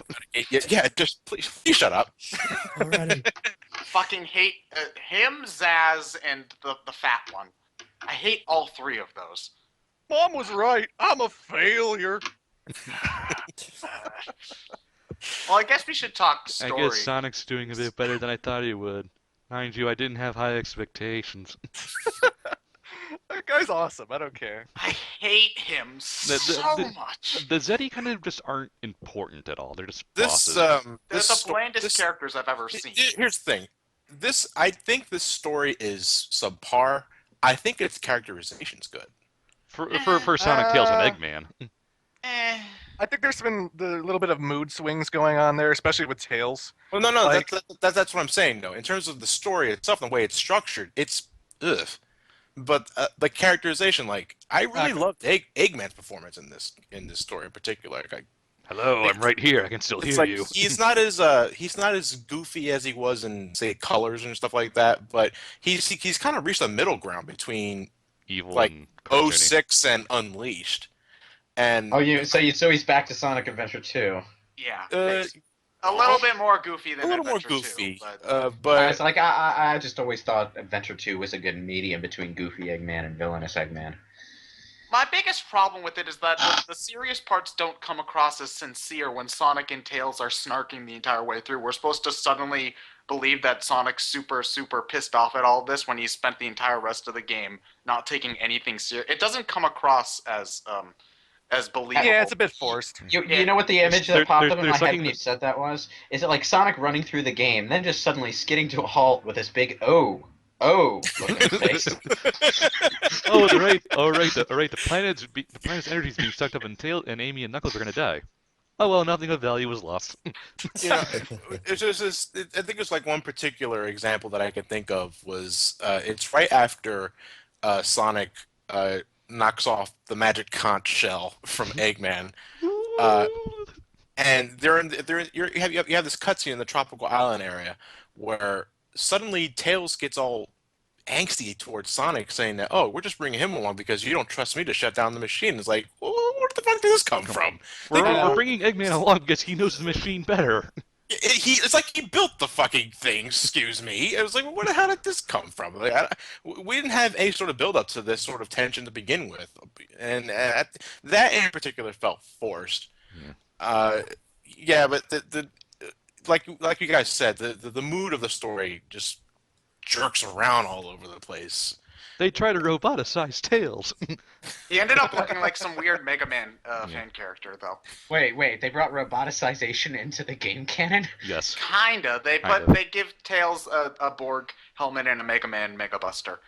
Yeah, just please shut up. Alrighty. fucking hate him, Zaz, and the fat one. I hate all three of those. Mom was right. I'm a failure. Well, I guess we should talk story. I guess Sonic's doing a bit better than I thought he would. Mind you, I didn't have high expectations. That guy's awesome. I don't care. I hate him so much. The Zeti kind of just aren't important at all. They're just bosses. They're the blandest characters I've ever seen. Here's the thing. I think this story is subpar. I think its characterization's good. For Sonic, Tails, and Eggman. I think there's been the little bit of mood swings going on there, especially with Tails. Well, no, that's what I'm saying, though. In terms of the story itself and the way it's structured, it's ugh. But the characterization, like, I really loved Eggman's performance in this story in particular. Like, hello, I'm right here. I can still hear you. He's not as goofy as he was in, say, Colors and stuff like that. But he's kind of reached a middle ground between Evil, like and 06 and Unleashed. And so he's back to Sonic Adventure 2. Yeah. A little bit more goofy than a little Adventure more goofy, 2, but It's like I just always thought Adventure 2 was a good medium between goofy Eggman and villainous Eggman. My biggest problem with it is that the serious parts don't come across as sincere when Sonic and Tails are snarking the entire way through. We're supposed to suddenly believe that Sonic's super, super pissed off at all of this when he spent the entire rest of the game not taking anything serious. It doesn't come across as believable. Yeah, it's a bit forced. You know what the image that popped up in my head when you the, said that was? Is it like Sonic running through the game, then just suddenly skidding to a halt with this big oh look on his face? oh, right, the planet's energy is being sucked up, and Amy and Knuckles are gonna die. Oh well, nothing of value was lost. You know, it's just this, I think it's like one particular example that I could think of was it's right after Sonic knocks off the magic conch shell from Eggman, and you have this cutscene in the tropical island area where suddenly Tails gets all angsty towards Sonic, saying that, "Oh, we're just bringing him along because you don't trust me to shut down the machine." It's like, well, where the fuck did this come from? We're bringing Eggman along because he knows the machine better. It's like he built the fucking thing. Excuse me. It was like, where the hell did this come from? Like, we didn't have any sort of build up to this sort of tension to begin with, and that in particular felt forced. Yeah, but the like you guys said, the mood of the story just jerks around all over the place. They try to roboticize Tails. He ended up looking like some weird Mega Man fan character, though. Wait, they brought roboticization into the game canon? Yes. Kinda. They give Tails a Borg helmet and a Mega Man Mega Buster.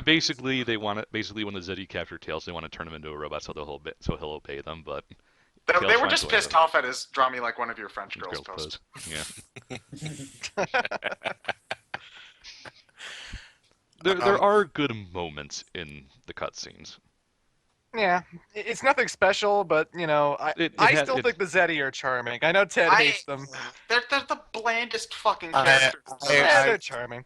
Basically, when the Zeti capture Tails, they want to turn him into a robot so he'll obey them. But they were just pissed off at his "draw me like one of your French girls" post. Yeah. There are good moments in the cutscenes. Yeah, it's nothing special, but you know, I still think the Zeti are charming. I know Ted hates them. They're the blandest fucking characters. They're charming.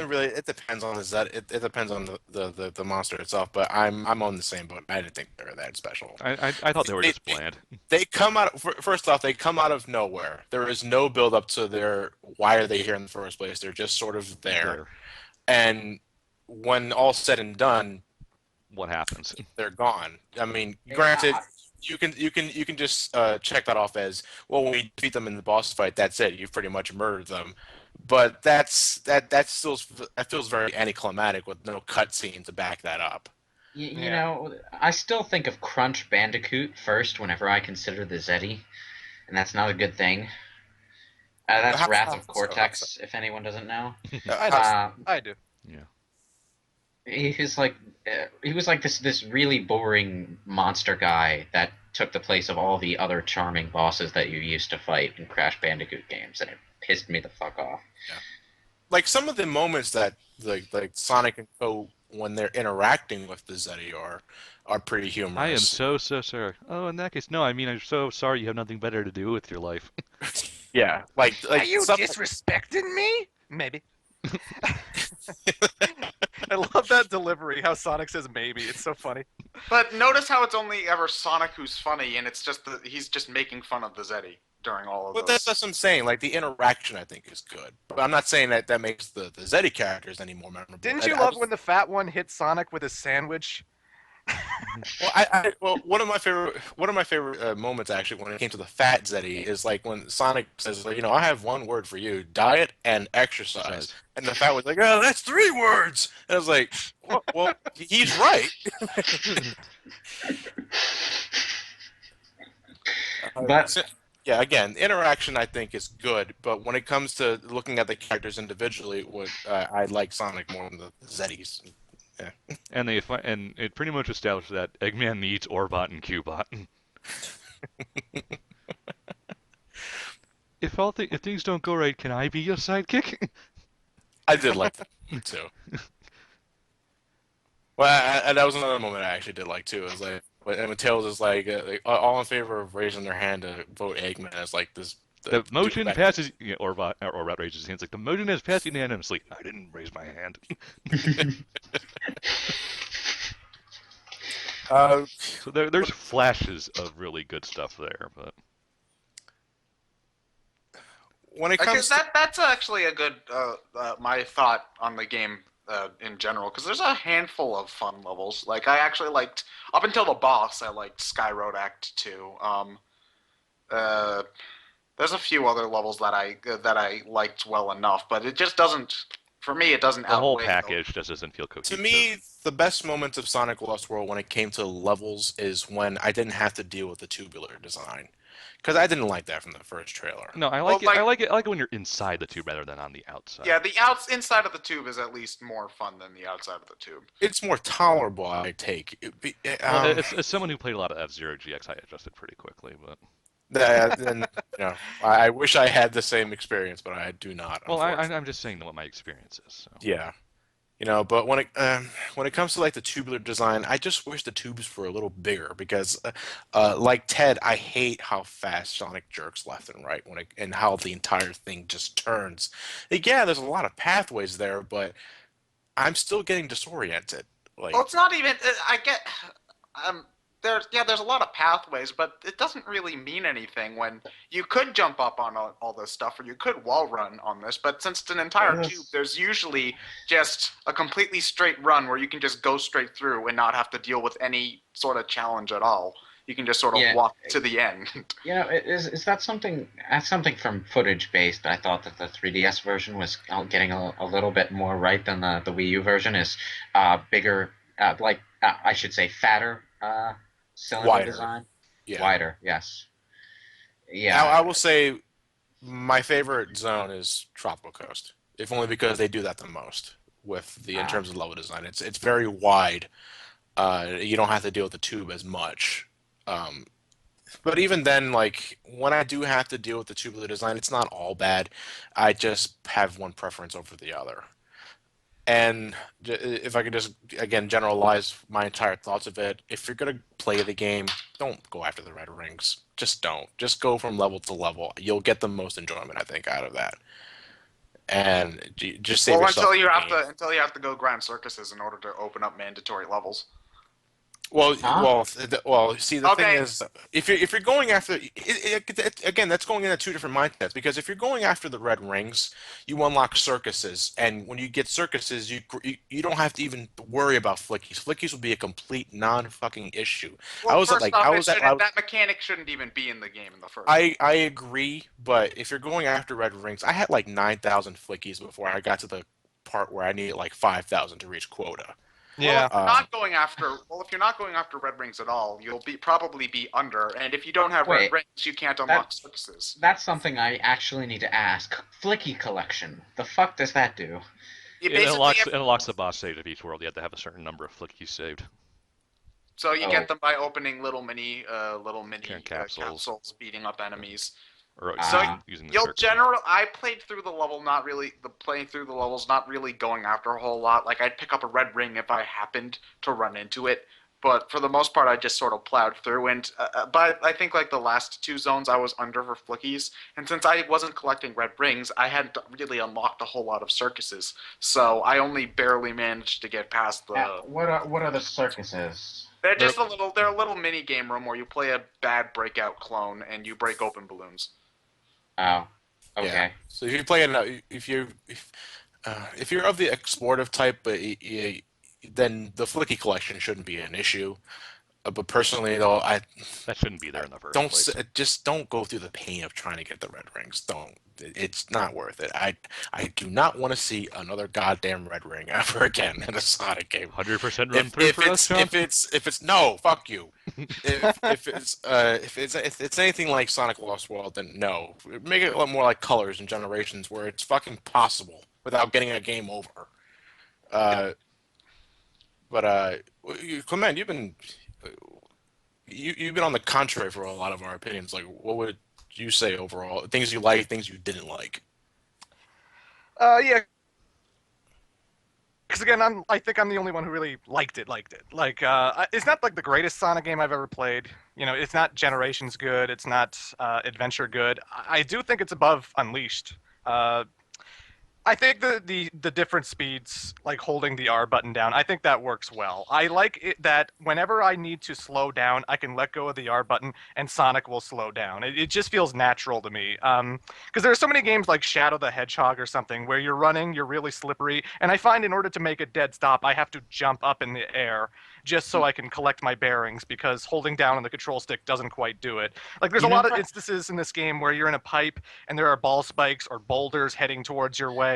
Really, it depends on it depends on the monster itself. But I'm on the same boat. I didn't think they were that special. I thought they were just bland. They come out. First off, they come out of nowhere. There is no build up to their why are they here in the first place. They're just sort of there. And when all's said and done, what happens? They're gone. I mean, granted, you can just check that off as well. When we defeat them in the boss fight, that's it. You've pretty much murdered them. But that feels very anticlimactic with no cutscene to back that up. You know, I still think of Crunch Bandicoot first whenever I consider the Zeti, and that's not a good thing. That's Wrath of Cortex, if anyone doesn't know. I do. Yeah. He was like this really boring monster guy that took the place of all the other charming bosses that you used to fight in Crash Bandicoot games, and it pissed me the fuck off. Yeah. Like some of the moments that like Sonic and Co when they're interacting with the Zeti are pretty humorous. I am so sorry. Oh, in that case, no. I mean, I'm so sorry you have nothing better to do with your life. Yeah, like are you disrespecting me? Maybe. I love that delivery. How Sonic says maybe. It's so funny. But notice how it's only ever Sonic who's funny, and it's just he's just making fun of the Zeti during all of those. That's what I'm saying. Like the interaction, I think, is good. But I'm not saying that makes the Zeti characters any more memorable. Didn't you love when the fat one hit Sonic with his sandwich? Well, one of my favorite moments actually when it came to the fat Zeti is like when Sonic says, you know, I have one word for you: diet and exercise. And the fat was like, oh, that's 3 words. And I was like, well, he's right. But yeah, again, interaction I think is good, but when it comes to looking at the characters individually, I like Sonic more than the Zetis. Yeah. And it pretty much established that Eggman needs Orbot and Cubot. If things don't go right, can I be your sidekick? I did like that too. Well, and that was another moment I actually did like too. It was like when Tails is like all in favor of raising their hand to vote Eggman as like this. The motion passes. Yeah, Orbot raises his hand. It's like the motion has passed unanimously. I didn't raise my hand. So there's flashes of really good stuff there, but when it comes that's actually a good my thought on the game in general, because there's a handful of fun levels. Like I actually liked up until the boss. I liked Sky Road Act 2. Uh, there's a few other levels that I liked well enough, but it just doesn't. For me, it doesn't The whole outweigh package just doesn't feel To cohesive. me, the best moments of Sonic Lost World when it came to levels is when I didn't have to deal with the tubular design, because I didn't like that from the first trailer. No, I Well, like it. like, I like it when you're inside the tube rather than on the outside. yeah, the inside of the tube is at least more fun than the outside of the tube. It's more tolerable, I take. Well, as someone who played a lot of F-Zero GX, I adjusted pretty quickly, but Then I wish I had the same experience, but I do not. well, Unfortunately. I'm just saying what my experience is. So. Yeah, but when it comes to like the tubular design, I just wish the tubes were a little bigger because, like Ted, I hate how fast Sonic jerks left and right and how the entire thing just turns. Like, yeah, there's a lot of pathways there, but I'm still getting disoriented. Like, Well, it's not even. I get. There's a lot of pathways, but it doesn't really mean anything when you could jump up on all this stuff, or you could wall run on this. But since it's an entire Yes. tube, there's usually just a completely straight run where you can just go straight through and not have to deal with any sort of challenge at all. You can just sort of Yeah. walk to the end. You know, is that something? That's something from footage based. I thought that the 3DS version was getting a little bit more right than the Wii U version. Is bigger, I should say, fatter cylinder Wider. design. yeah. Wider, yes. Now, Yeah. I will say my favorite zone is Tropical Coast, if only because they do that the most in terms of level design. It's very wide. You don't have to deal with the tube as much. But even then, like when I do have to deal with the tubular design, it's not all bad. I just have one preference over the other. And if I could just again generalize my entire thoughts of it, if you're gonna play the game, don't go after the red rings. Just don't. Just go from level to level. You'll get the most enjoyment, I think, out of that. And just save Well, yourself until you the have game. until you have to go grind circuses in order to open up mandatory levels. Well, Huh? See, the thing Okay. is, if you're going after again, that's going into two different mindsets. Because if you're going after the red rings, you unlock circuses, and when you get circuses, you don't have to even worry about flickies. Flickies will be a complete non-fucking issue. Well, First, first off, I was at, that mechanic shouldn't even be in the game in the first. I agree, but if you're going after red rings, I had like 9,000 flickies before I got to the part where I needed like 5,000 to reach quota. Yeah. If you're not going after red rings at all, you'll probably be under. And if you don't have red Wait, rings, you can't unlock circuses. That's something I actually need to ask. Flicky collection. The fuck does that do? You It basically unlocks have- it unlocks the boss stage of each world. You have to have a certain number of flickies saved. So you Oh. get them by opening little mini Capsules. capsules, beating up enemies. Or So using the You'll circuit. I played through the level playing through the levels not really going after a whole lot. Like I'd pick up a red ring if I happened to run into it, but for the most part I just sort of plowed through. And but I think like the last two zones I was under for flickies, and since I wasn't collecting red rings, I hadn't really unlocked a whole lot of circuses, so I only barely managed to get past the. What are the circuses? They're a little mini game room where you play a bad breakout clone and you break open balloons. Oh, okay. Yeah. So if you play if you're of the explorative type, but then the Flicky collection shouldn't be an issue. But personally, though, That shouldn't be there in the first don't place. just don't go through the pain of trying to get the red rings. Don't. It's not worth it. I do not want to see another goddamn red ring ever again in a Sonic game. 100% run through for us, John? If it's no, fuck you. If it's anything like Sonic Lost World, then no. Make it a lot more like Colors and Generations, where it's fucking possible without getting a game over. Clement, you've been on the contrary for a lot of our opinions. Like, what would you say overall? Things you like, things you didn't like. Yeah. Because again, I think I'm the only one who really liked it. Like, it's not like the greatest Sonic game I've ever played. You know, it's not Generations good. It's not Adventure good. I do think it's above Unleashed. I think the different speeds, like holding the R button down, I think that works well. I like it that whenever I need to slow down, I can let go of the R button and Sonic will slow down. It just feels natural to me. Because there are so many games like Shadow the Hedgehog or something where you're running, you're really slippery, and I find in order to make a dead stop, I have to jump up in the air just so I can collect my bearings because holding down on the control stick doesn't quite do it. Like there's a You know lot of what? instances in this game where you're in a pipe and there are ball spikes or boulders heading towards your way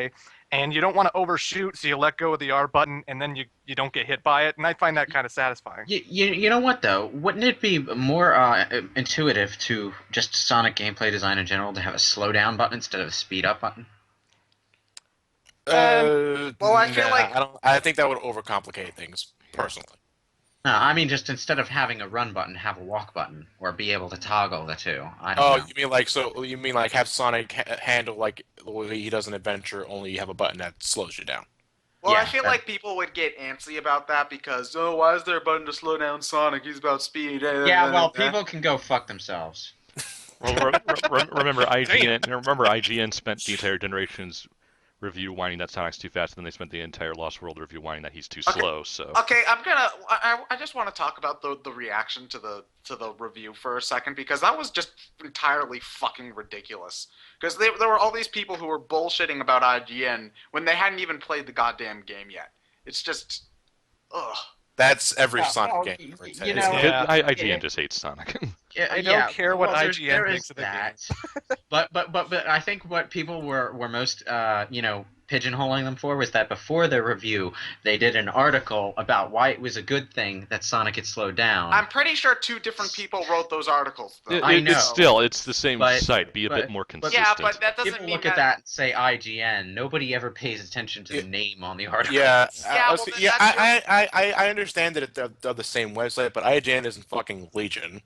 and you don't want to overshoot, so you let go of the R button, and then you don't get hit by it, and I find that kind of satisfying. You know what though? Wouldn't it be more intuitive to just Sonic gameplay design in general to have a slow down button instead of a speed up button? Well, I feel Nah, like I don't. I think that would overcomplicate things personally. No, I mean just instead of having a run button, have a walk button, or be able to toggle the two. I don't Oh, know. you mean like so? You mean like have Sonic handle like the way he does in Adventure, only you have a button that slows you down. Well, I Yeah, feel that- like people would get antsy about that because, oh, why is there a button to slow down Sonic? He's about speed. Yeah, well, people can go fuck themselves. Well, remember IGN spent the entire generation's review whining that Sonic's too fast, and then they spent the entire Lost World review whining that he's too Okay. slow. So Okay, I just want to talk about the reaction to the review for a second because that was just entirely fucking ridiculous. Because there were all these people who were bullshitting about IGN when they hadn't even played the goddamn game yet. It's just, ugh. That's every Yeah, Sonic well, game. y- Ever. you know, Yeah. IGN just hates Sonic. I don't care what there's- IGN there thinks is of the game. that. But I think what people were most pigeonholing them for was that before their review they did an article about why it was a good thing that Sonic had slowed down. I'm pretty sure two different people wrote those articles. Though. I know. It's the same But- site. Be a bit more but- consistent. Yeah, but that doesn't People mean look at that and say IGN. Nobody ever pays attention to the name on the article. Yeah, Yeah, well, then that's I understand that they're the same website, but IGN isn't fucking Legion.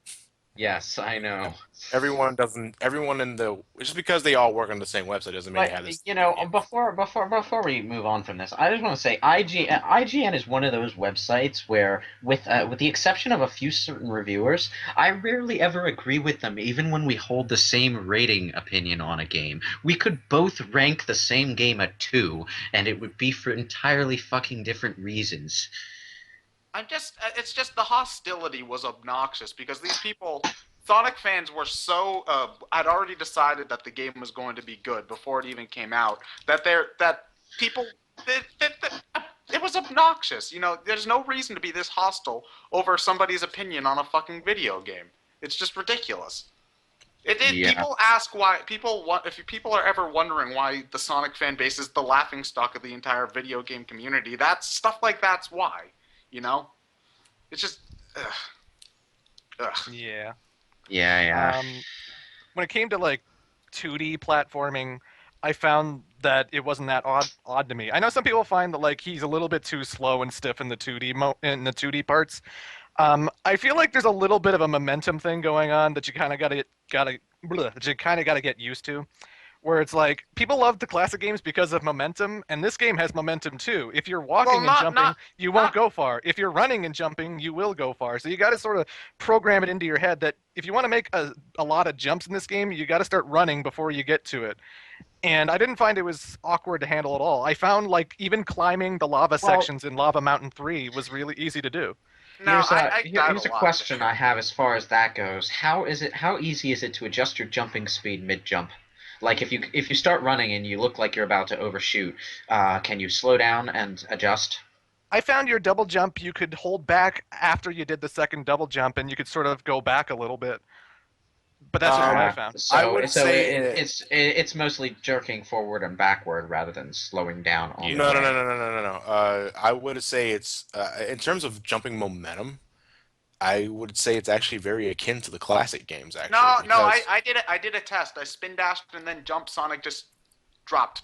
Yes, I know. Everyone doesn't. Everyone in the just because they all work on the same website doesn't mean they have But this. before we move on from this, I just want to say IGN is one of those websites where, with the exception of a few certain reviewers, I rarely ever agree with them, even when we hold the same rating opinion on a game. We could both rank the same game a 2, and it would be for entirely fucking different reasons. It's just the hostility was obnoxious because these people, Sonic fans were so, had already decided that the game was going to be good before it even came out, that it was obnoxious. You know, there's no reason to be this hostile over somebody's opinion on a fucking video game. It's just ridiculous. Yeah. People ask why, if people are ever wondering why the Sonic fan base is the laughingstock of the entire video game community, stuff like that's why. You know, it's just, ugh. Yeah. Yeah. When it came to like 2D platforming, I found that it wasn't that odd to me. I know some people find that like he's a little bit too slow and stiff in the 2D parts. I feel like there's a little bit of a momentum thing going on that you kind of gotta get used to. Where it's like people love the classic games because of momentum, and this game has momentum too. If you're walking and jumping, you won't go far. If you're running and jumping, you will go far. So you got to sort of program it into your head that if you want to make a lot of jumps in this game, you got to start running before you get to it. And I didn't find it was awkward to handle at all. I found like even climbing the lava sections in Lava Mountain 3 was really easy to do. No, Here's a question I have as far as that goes. How easy is it to adjust your jumping speed mid jump? Like if you start running and you look like you're about to overshoot, can you slow down and adjust? I found your double jump you could hold back after you did the second double jump, and you could sort of go back a little bit. But that's just what I found. So, I would say it's mostly jerking forward and backward rather than slowing down. On No. the way. I would say it's in terms of jumping momentum. I would say it's actually very akin to the classic games. Actually, No, because- I did a test. I spin dashed and then jumped. Sonic just dropped.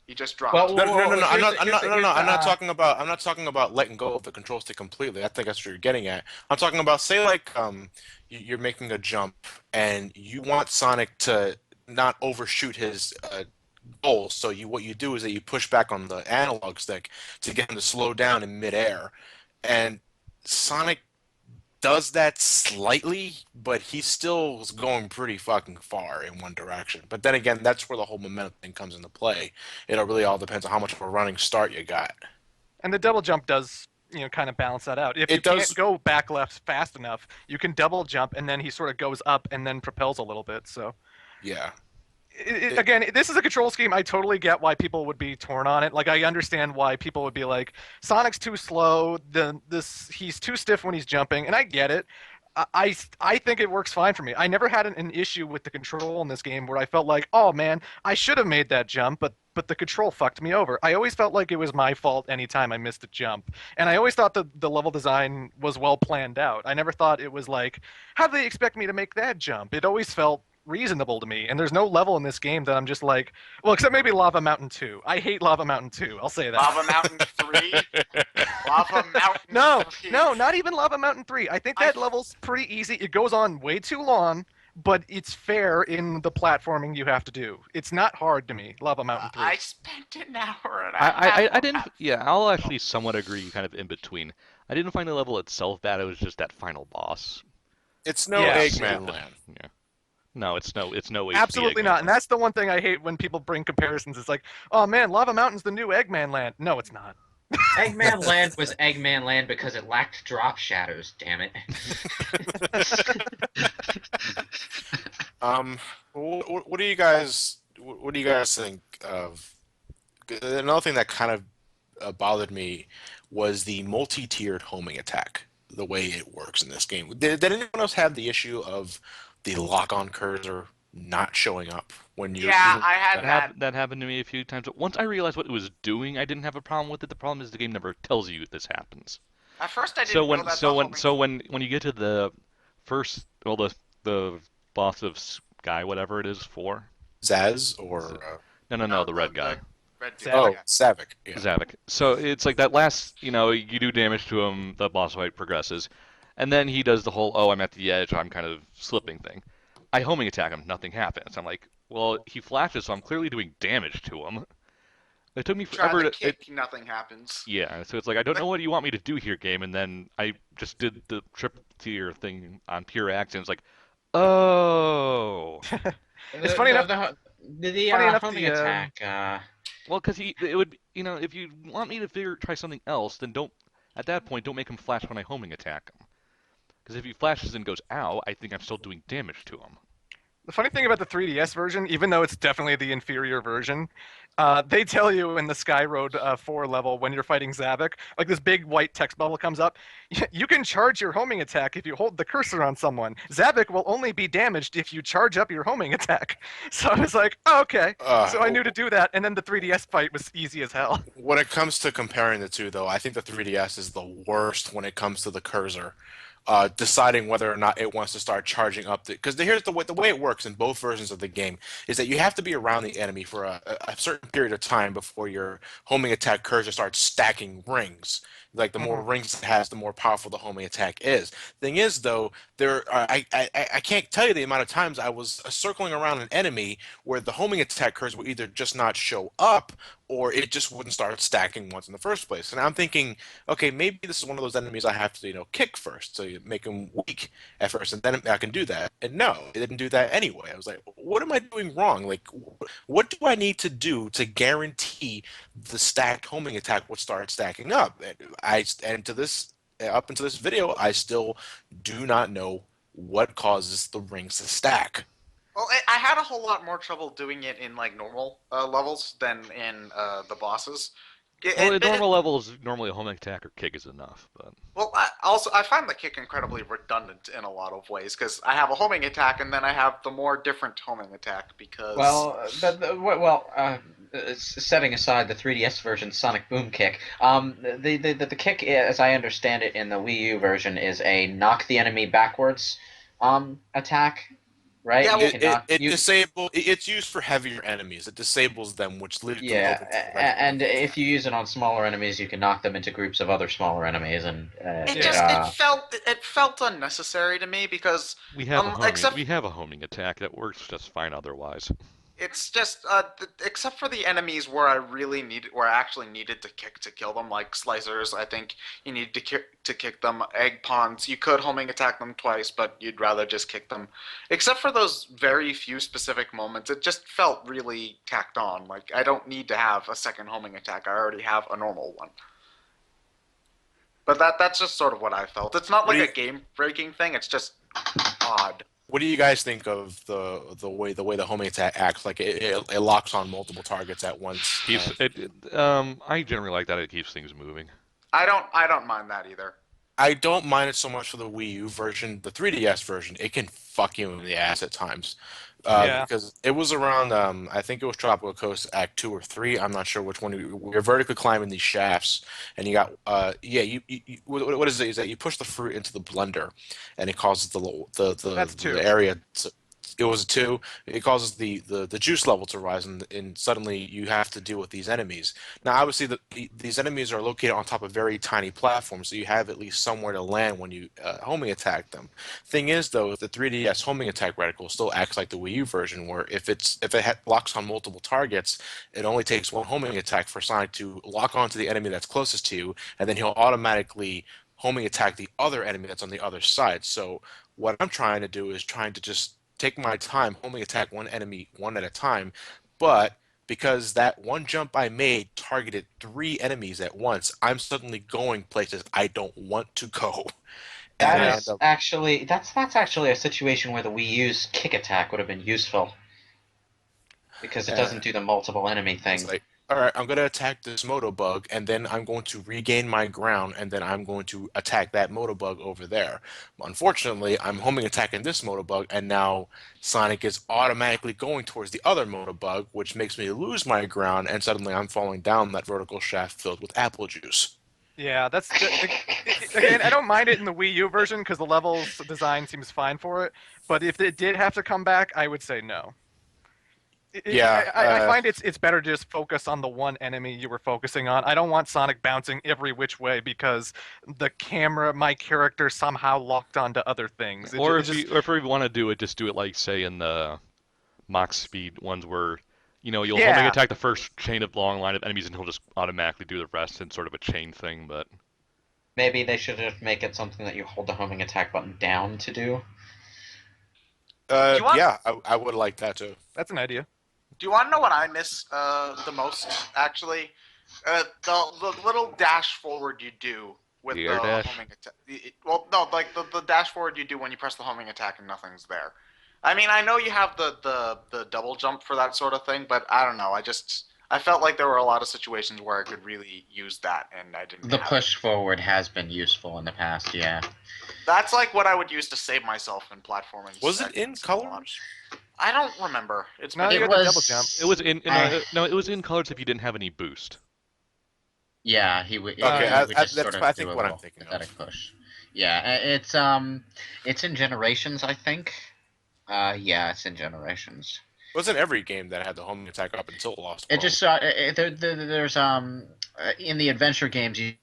He just dropped. Well, No. I'm not uh, talking about. I'm not talking about letting go of the control stick completely. I think that's what you're getting at. I'm talking about, say, like you're making a jump and you want Sonic to not overshoot his goal. So what you do is that you push back on the analog stick to get him to slow down in midair, and Sonic does that slightly, but he still is going pretty fucking far in one direction. But then again, that's where the whole momentum thing comes into play. It really all depends on how much of a running start you got. And the double jump does, kind of balance that out. If you It does. can't go back left fast enough, you can double jump, and then he sort of goes up and then propels a little bit. So Yeah. again, this is a control scheme. I totally get why people would be torn on it. Like, I understand why people would be like, Sonic's too slow. He's too stiff when he's jumping, and I get it. I think it works fine for me. I never had an issue with the control in this game where I felt like, oh man, I should have made that jump, but the control fucked me over. I always felt like it was my fault anytime I missed a jump. And I always thought the level design was well planned out. I never thought it was like, how do they expect me to make that jump? It always felt reasonable to me. And there's no level in this game that I'm just like, well, except maybe Lava Mountain 2. I hate Lava Mountain 2. I'll say that. Lava Mountain 3? Lava Mountain No, 3. no, not even Lava Mountain 3. I think that level's pretty easy. It goes on way too long, but it's fair in the platforming you have to do. It's not hard to me, Lava Mountain 3. I spent an hour and a I half. didn't. Yeah, I'll actually somewhat agree, kind of in between. I didn't find the level itself bad. It was just that final boss. It's no Yeah. Eggman Land. Yeah. No, it's no HD Absolutely Eggman. not. And that's the one thing I hate when people bring comparisons. It's like, oh man, Lava Mountain's the new Eggman Land. No, it's not. Eggman Land was Eggman Land because it lacked drop shadows. Damn it. What do you guys think of? Another thing that kind of bothered me was the multi-tiered homing attack. The way it works in this game. Did anyone else have the issue of the lock-on cursor not showing up when you're? Yeah, I had that. That happened to me a few times. Once I realized what it was doing, I didn't have a problem with it. The problem is the game never tells you this happens. At first, I didn't So know that. when you get to the first, well, the boss of Sky, whatever it is, 4. Zaz or No, the red guy. Red dude. Zavik. oh, Savik. Yeah. Zavik. So it's like that last, you do damage to him, the boss fight progresses, and then he does the whole, oh, I'm at the edge, I'm kind of slipping thing. I homing attack him, nothing happens. I'm like, well, he flashes, so I'm clearly doing damage to him. It took me Try forever the to. kick, nothing happens. Yeah, so it's like, I don't know what you want me to do here, game, and then I just did the triple tier thing on pure accident. It's like, oh. It's funny enough. The Funny enough, homing the, attack. Well, because it would, if you want me to try something else, then at that point, don't make him flash when I homing attack him. Because if he flashes and goes, ow, I think I'm still doing damage to him. The funny thing about the 3DS version, even though it's definitely the inferior version, they tell you in the Sky Road 4 level when you're fighting Zavik, like this big white text bubble comes up, you can charge your homing attack if you hold the cursor on someone. Zavik will only be damaged if you charge up your homing attack. So I was like, oh, okay. So I knew to do that, and then the 3DS fight was easy as hell. When it comes to comparing the two, though, I think the 3DS is the worst when it comes to the cursor. Deciding whether or not it wants to start charging up because here's the way it works in both versions of the game is that you have to be around the enemy for a certain period of time before your homing attack cursor starts stacking rings. Like the more rings it has, the more powerful the homing attack is. Thing is, though, I can't tell you the amount of times I was circling around an enemy where the homing attack cursor would either just not show up or it just wouldn't start stacking once in the first place. And I'm thinking, okay, maybe this is one of those enemies I have to, kick first, so you make him weak at first, and then I can do that. And no, it didn't do that anyway. I was like, what am I doing wrong? Like, what do I need to do to guarantee the stacked homing attack would start stacking up? Up until this video, I still do not know what causes the rings to stack. Well, I had a whole lot more trouble doing it in like normal levels than in the bosses. Well, in normal levels, normally a homing attack or kick is enough. But Well, I find the kick incredibly redundant in a lot of ways because I have a homing attack and then I have the more different homing attack because. Setting aside the 3DS version Sonic Boom Kick, the kick, as I understand it in the Wii U version, is a knock the enemy backwards attack. Right? Yeah, it's used for heavier enemies. It disables them, which leaves them open to and if you use it on smaller enemies, you can knock them into groups of other smaller enemies, and it felt unnecessary to me because we have a homing attack that works just fine otherwise. It's just, except for the enemies where where I actually needed to kick to kill them, like slicers. I think you need to kick them. Egg pawns, you could homing attack them twice, but you'd rather just kick them. Except for those very few specific moments, it just felt really tacked on. Like I don't need to have a second homing attack. I already have a normal one. But that's just sort of what I felt. It's not like a game breaking thing. It's just odd. What do you guys think of the way the homing attack acts? Like it locks on multiple targets at once. I generally like that. It keeps things moving. I don't mind that either. I don't mind it so much for the Wii U version. The 3DS version, it can fuck you in the ass at times. Yeah. Because it was around, I think it was Tropical Coast Act 2 or 3. I'm not sure which one. You're vertically climbing these shafts, and you got, what is it? Is that you push the fruit into the blender, and it causes That's 2. the area to, it was a 2. It causes the juice level to rise, and suddenly you have to deal with these enemies. Now, obviously, these enemies are located on top of very tiny platforms, so you have at least somewhere to land when you homing attack them. Thing is, though, the 3DS homing attack reticle still acts like the Wii U version, where if it locks on multiple targets, it only takes one homing attack for Sonic to lock onto the enemy that's closest to you, and then he'll automatically homing attack the other enemy that's on the other side. So what I'm trying to do is trying to just take my time, homing attack one enemy one at a time, but because that one jump I made targeted 3 enemies at once, I'm suddenly going places I don't want to go. And I That end is up, actually that's actually a situation where the Wii U's kick attack would have been useful because it doesn't do the multiple enemy thing. it's like, all right, I'm going to attack this Motobug, and then I'm going to regain my ground, and then I'm going to attack that Motobug over there. Unfortunately, I'm homing attacking this Motobug, and now Sonic is automatically going towards the other Motobug, which makes me lose my ground, and suddenly I'm falling down that vertical shaft filled with apple juice. Yeah, again. I don't mind it in the Wii U version because the levels design seems fine for it. But if it did have to come back, I would say no. Yeah, I find it's better to just focus on the one enemy you were focusing on. I don't want Sonic bouncing every which way because my character somehow locked onto other things. Or if you want to do it, just do it like say in the Mach Speed ones where you'll homing attack the first chain of long line of enemies and he'll just automatically do the rest in sort of a chain thing. But Maybe they should just make it something that you hold the homing attack button down to do. Yeah, I would like that too. That's an idea. Do you want to know what I miss the most? Actually, the little dash forward you do with The the air dash? homing attack. Well, no, like the dash forward you do when you press the homing attack and nothing's there. I mean, I know you have the double jump for that sort of thing, but I don't know. I felt like there were a lot of situations where I could really use that, and I didn't. The have push forward has been useful in the past, yeah. That's like what I would use to save myself in platforming. Was it in sections a lot. colors? I don't remember. It's No, been you It got the was- double jump. it was no, it was in colors if you didn't have any boost. Yeah, he would. Okay, he would just that's sort of I do think a what I'm little thinking of. pathetic push. Yeah, it's in Generations, I think. Yeah, it's in Generations. It wasn't every game that had the homing attack up until Lost It World. just there's in the adventure games you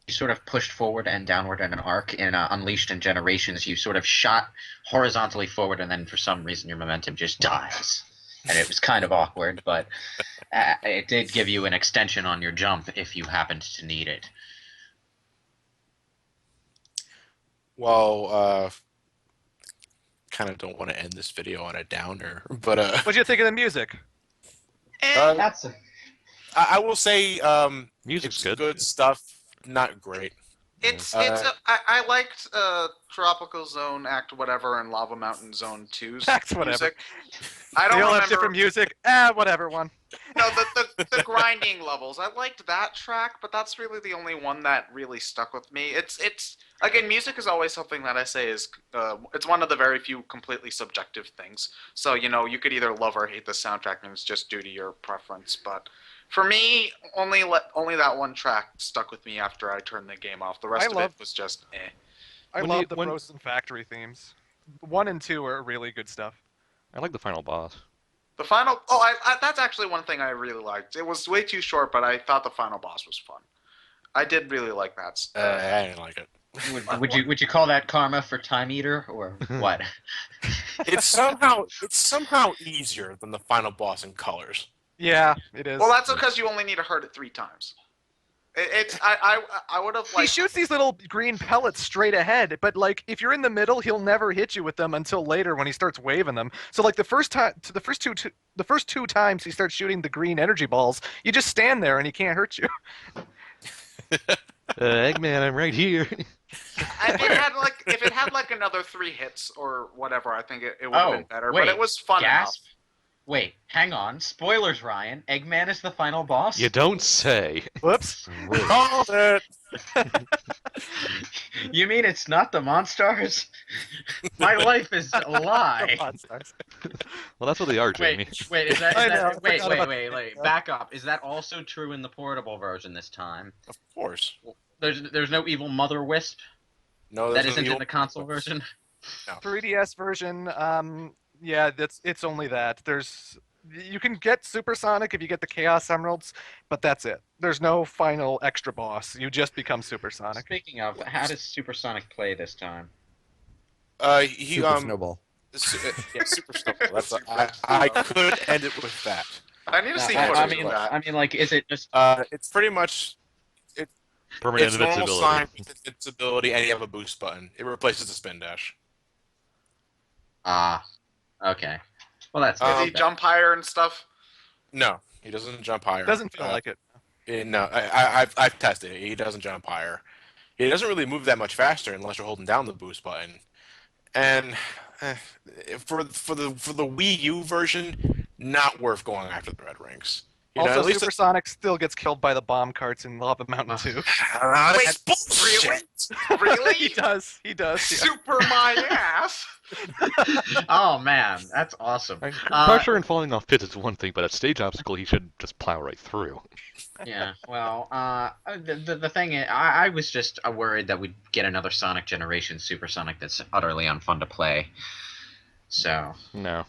sort of pushed forward and downward in an arc. In Unleashed and Generations, you sort of shot horizontally forward, and then for some reason your momentum just dies, and it was kind of awkward. But it did give you an extension on your jump if you happened to need it. Well, kind of don't want to end this video on a downer, but What'd you think of the music? That's I will say Music's it's good. stuff, not great. I liked Tropical Zone Act whatever and Lava Mountain Zone 2's Act whatever. music. I don't They all remember. have different music. Whatever one. No, the grinding levels. I liked that track, but that's really the only one that really stuck with me. It's again, music is always something that I say is it's one of the very few completely subjective things. So you could either love or hate the soundtrack, and it's just due to your preference. But for me, only that one track stuck with me after I turned the game off. The rest of it was just eh. I When love you- the when- Frozen Factory themes. 1 and 2 are really good stuff. I like the final boss. The final. Oh, that's actually one thing I really liked. It was way too short, but I thought the final boss was fun. I did really like that. I didn't like it. would you call that karma for Time Eater or what? It's somehow easier than the final boss in Colors. Yeah, it is. Well, that's because you only need to hurt it 3 times. I would have He like. shoots these little green pellets straight ahead, but like if you're in the middle, he'll never hit you with them until later when he starts waving them. So like the first two times he starts shooting the green energy balls, you just stand there and he can't hurt you. Eggman, I'm right here. If it had like another 3 hits or whatever, I think it would have been better. Wait, but it was fun gasp. enough. Wait, hang on. Spoilers, Ryan. Eggman is the final boss? You don't say. Whoops. Called it. You mean it's not the Monstars? My life is a lie. Monstars. Well, that's what they are, Jamie. Wait, is that, I is know, that I wait, forgot wait, about wait, wait, back up. Is that also true in the portable version this time? Of course. There's no evil Mother Wisp? No, That there's no isn't in evil- the console version? 3DS version, yeah, it's only that. You can get Supersonic if you get the Chaos Emeralds, but that's it. There's no final extra boss. You just become Supersonic. Speaking of, how does Supersonic play this time? He Super Snowball. Yeah, Super Snowball. I could end it with that. I need to see I footage mean, of that. I mean, like, is it just? It's pretty much Permanent it's normal invincibility. sign with invincibility, and you have a boost button. It replaces the spin dash. Okay. Well, that's Does he good. jump higher and stuff? No, he doesn't jump higher. Doesn't feel like it. No, I've tested it. He doesn't jump higher. He doesn't really move that much faster unless you're holding down the boost button. And for the Wii U version, not worth going after the red rings. You know, Also, at least Supersonic still gets killed by the bomb carts in Lava Mountain 2. that's bullshit. Really? He does. Yeah. Super my ass. Oh man, that's awesome. Pressure and falling off pits is one thing, but a stage obstacle he should just plow right through. Yeah. Well, the thing is, I was just worried that we'd get another Sonic Generation Supersonic that's utterly unfun to play. So. No.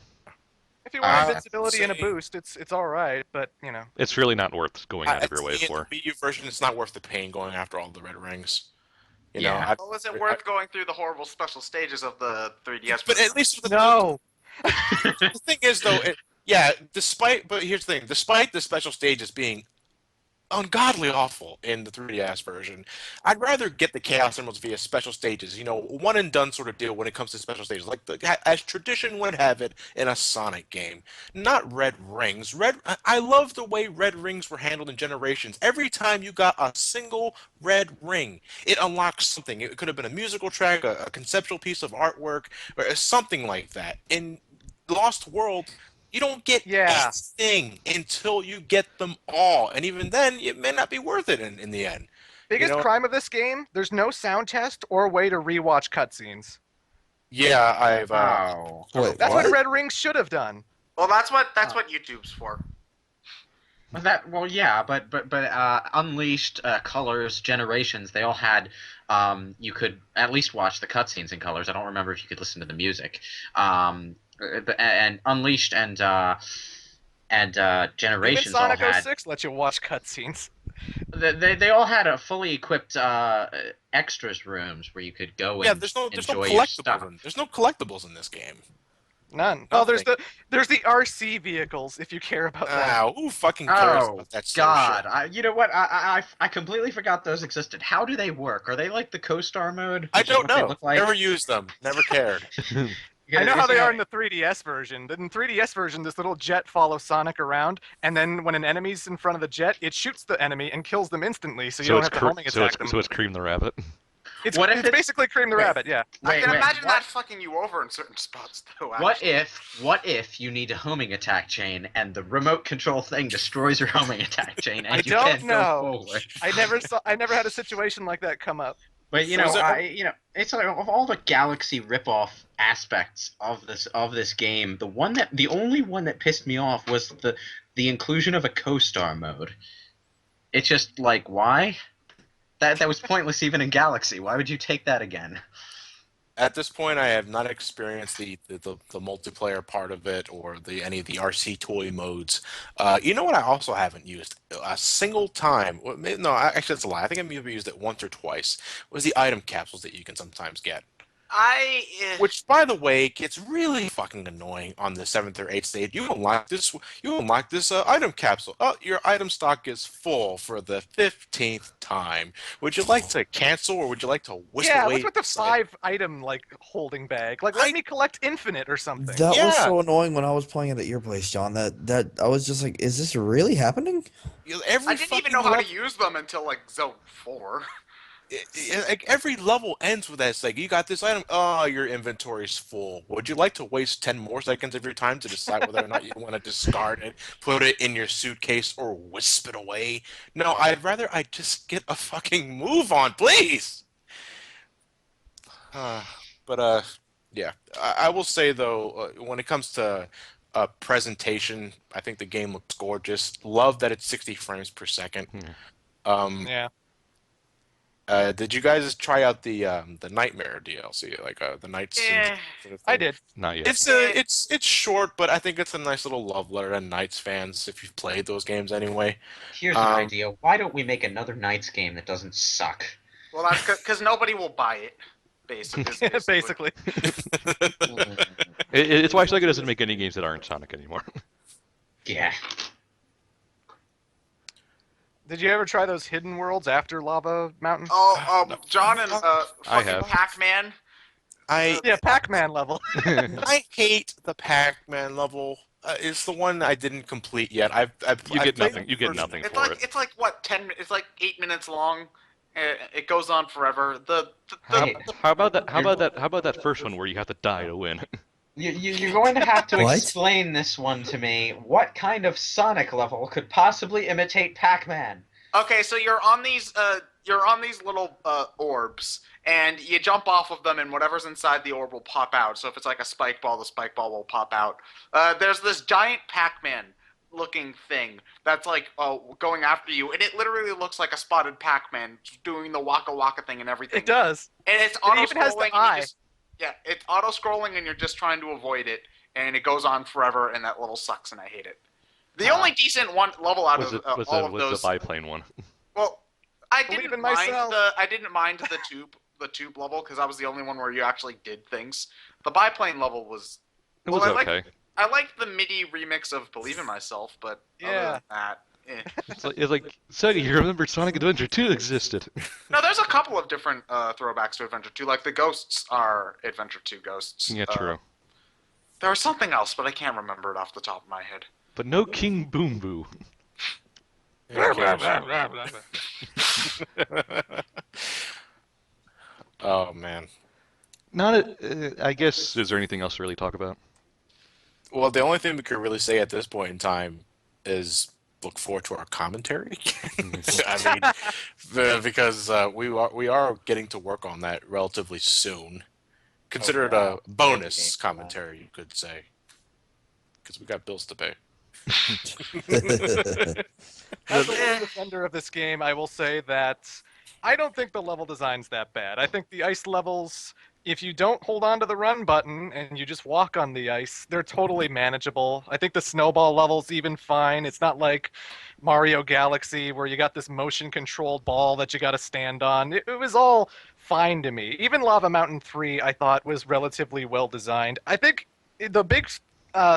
If you want Uh, invincibility and a see- boost, it's all right. But you know, It's really not worth going out of your way In for. the Wii U version, it's not worth the pain going after all the red rings. You know, Yeah. Well, is it worth going through the horrible special stages of the 3DS? but at least with the no. The thing is, though, but here's the thing: despite the special stages being ungodly awful in the 3DS version, I'd rather get the Chaos Emeralds via special stages. You know, one and done sort of deal when it comes to special stages, like as tradition would have it in a Sonic game. Not red rings. I love the way red rings were handled in Generations. Every time you got a single red ring, it unlocked something. It could have been a musical track, a conceptual piece of artwork, or something like that. In Lost World, you don't get Yeah. anything until you get them all, and even then, it may not be worth it in the end. Biggest You know- crime of this game: there's no sound test or way to rewatch cutscenes. Yeah, I've. Oh. Wait, That's what? what Red Ring should have done. Well, that's what YouTube's for. Well, yeah, but Unleashed, Colors, Generations, they all had. You could at least watch the cutscenes in Colors. I don't remember if you could listen to the music. And Unleashed and Even Generations all Sonic had. 06 lets you watch cutscenes. They all had a fully equipped extras rooms where you could go and there's no enjoy your stuff. collectibles. There's no collectibles in this game. None. Oh, there's the RC vehicles if you care about that. Who fucking cares Oh about that sort of God! shit? You know what? I completely forgot those existed. How do they work? Are they like the co-star mode? I which is don't what they know. look like? Never used them. Never cared. I know how Because, they you are in the 3DS version. In 3DS version, this little jet follows Sonic around, and then when an enemy's in front of the jet, it shoots the enemy and kills them instantly, so you don't have to homing attack them. So it's Cream the Rabbit. It's, What if it's it's- basically Cream the Wait. Rabbit, yeah. I can imagine what- that fucking you over in certain spots, though. What actually. if you need a homing attack chain and the remote control thing destroys your homing attack chain and I you don't can't know. go forward? I never had a situation like that come up. But you So know, is there- it's like of all the Galaxy ripoff aspects of this game, the only one that pissed me off was the inclusion of a co-star mode. It's just like, why? That was pointless even in Galaxy. Why would you take that again? At this point, I have not experienced the multiplayer part of it or any of the RC toy modes. You know what? I also haven't used a single time. No, actually, that's a lie. I think I maybe used it once or twice. Was the item capsules that you can sometimes get. Which, by the way, gets really fucking annoying on the 7th or 8th stage. You unlock this. You unlock this item capsule. Oh, your item stock is full for the 15th time. Would you like to cancel, or would you like to whisk Yeah, away? what's with the 5-item like holding bag? Like, let me collect infinite or something. That was Yeah. so annoying when I was playing it at your place, John. That I was just like, is this really happening? Every I didn't even know how to use them until like Zone 4. Like every level ends with that. It's like, you got this item. Oh, your inventory's full. Would you like to waste 10 more seconds of your time to decide whether or not you want to discard it, put it in your suitcase, or wisp it away? No, I'd rather I just get a fucking move on, please. Yeah. I will say though, when it comes to presentation, I think the game looks gorgeous. Love that it's 60 frames per second. Yeah. Did you guys try out the Nightmare DLC, like the Night Scene? Sort of I thing? did. Not yet. It's short, but I think it's a nice little love letter to Knights fans if you've played those games anyway. Here's an idea. Why don't we make another Knights game that doesn't suck? Well, that's because nobody will buy it. Basically. Basically. It's why Sega doesn't make any games that aren't Sonic anymore. Yeah. Did you ever try those hidden worlds after Lava Mountain? Oh, John and I fucking have. Pac-Man. Yeah, Pac-Man level. I hate the Pac-Man level. It's the one I didn't complete yet. You get played nothing. You get nothing It's for like it. it's like what 10? It's like 8 minutes long. It goes on forever. Hey, How about that? How about that first one where you have to die to win? you're going to have to What? explain this one to me. What kind of Sonic level could possibly imitate Pac-Man? Okay, so you're on these little orbs, and you jump off of them, and whatever's inside the orb will pop out. So if it's like a spike ball, the spike ball will pop out. There's this giant Pac-Man looking thing that's like going after you, and it literally looks like a spotted Pac-Man doing the waka waka thing and everything. It does. And it's It even has the auto-scrolling. eye. It's auto-scrolling, and you're just trying to avoid it, and it goes on forever, and that level sucks, and I hate it. The only decent level out Was of it was all the of was those. the biplane one? Well, I Believe didn't in mind myself. the tube level because that was the only one where you actually did things. The biplane level was. It was Well, okay. I liked the MIDI remix of "Believe in Myself," but other Yeah. than that, It's like Sega, you remember Sonic Adventure 2 existed. No, there's a couple of different throwbacks to Adventure 2. Like the ghosts are Adventure 2 ghosts. Yeah, true. There was something else, but I can't remember it off the top of my head. But no King Boom Boo. Oh man. I guess. Is there anything else to really talk about? Well, the only thing we could really say at this point in time is look forward to our commentary. I mean, because we are getting to work on that relatively soon. Consider it a bonus commentary, you could say, because we got bills to pay. As a lead defender of this game, I will say that I don't think the level design's that bad. I think the ice levels, if you don't hold on to the run button and you just walk on the ice, they're totally manageable. I think the snowball level's even fine. It's not like Mario Galaxy where you got this motion-controlled ball that you got to stand on. It was all fine to me. Even Lava Mountain 3, I thought, was relatively well designed. I think the big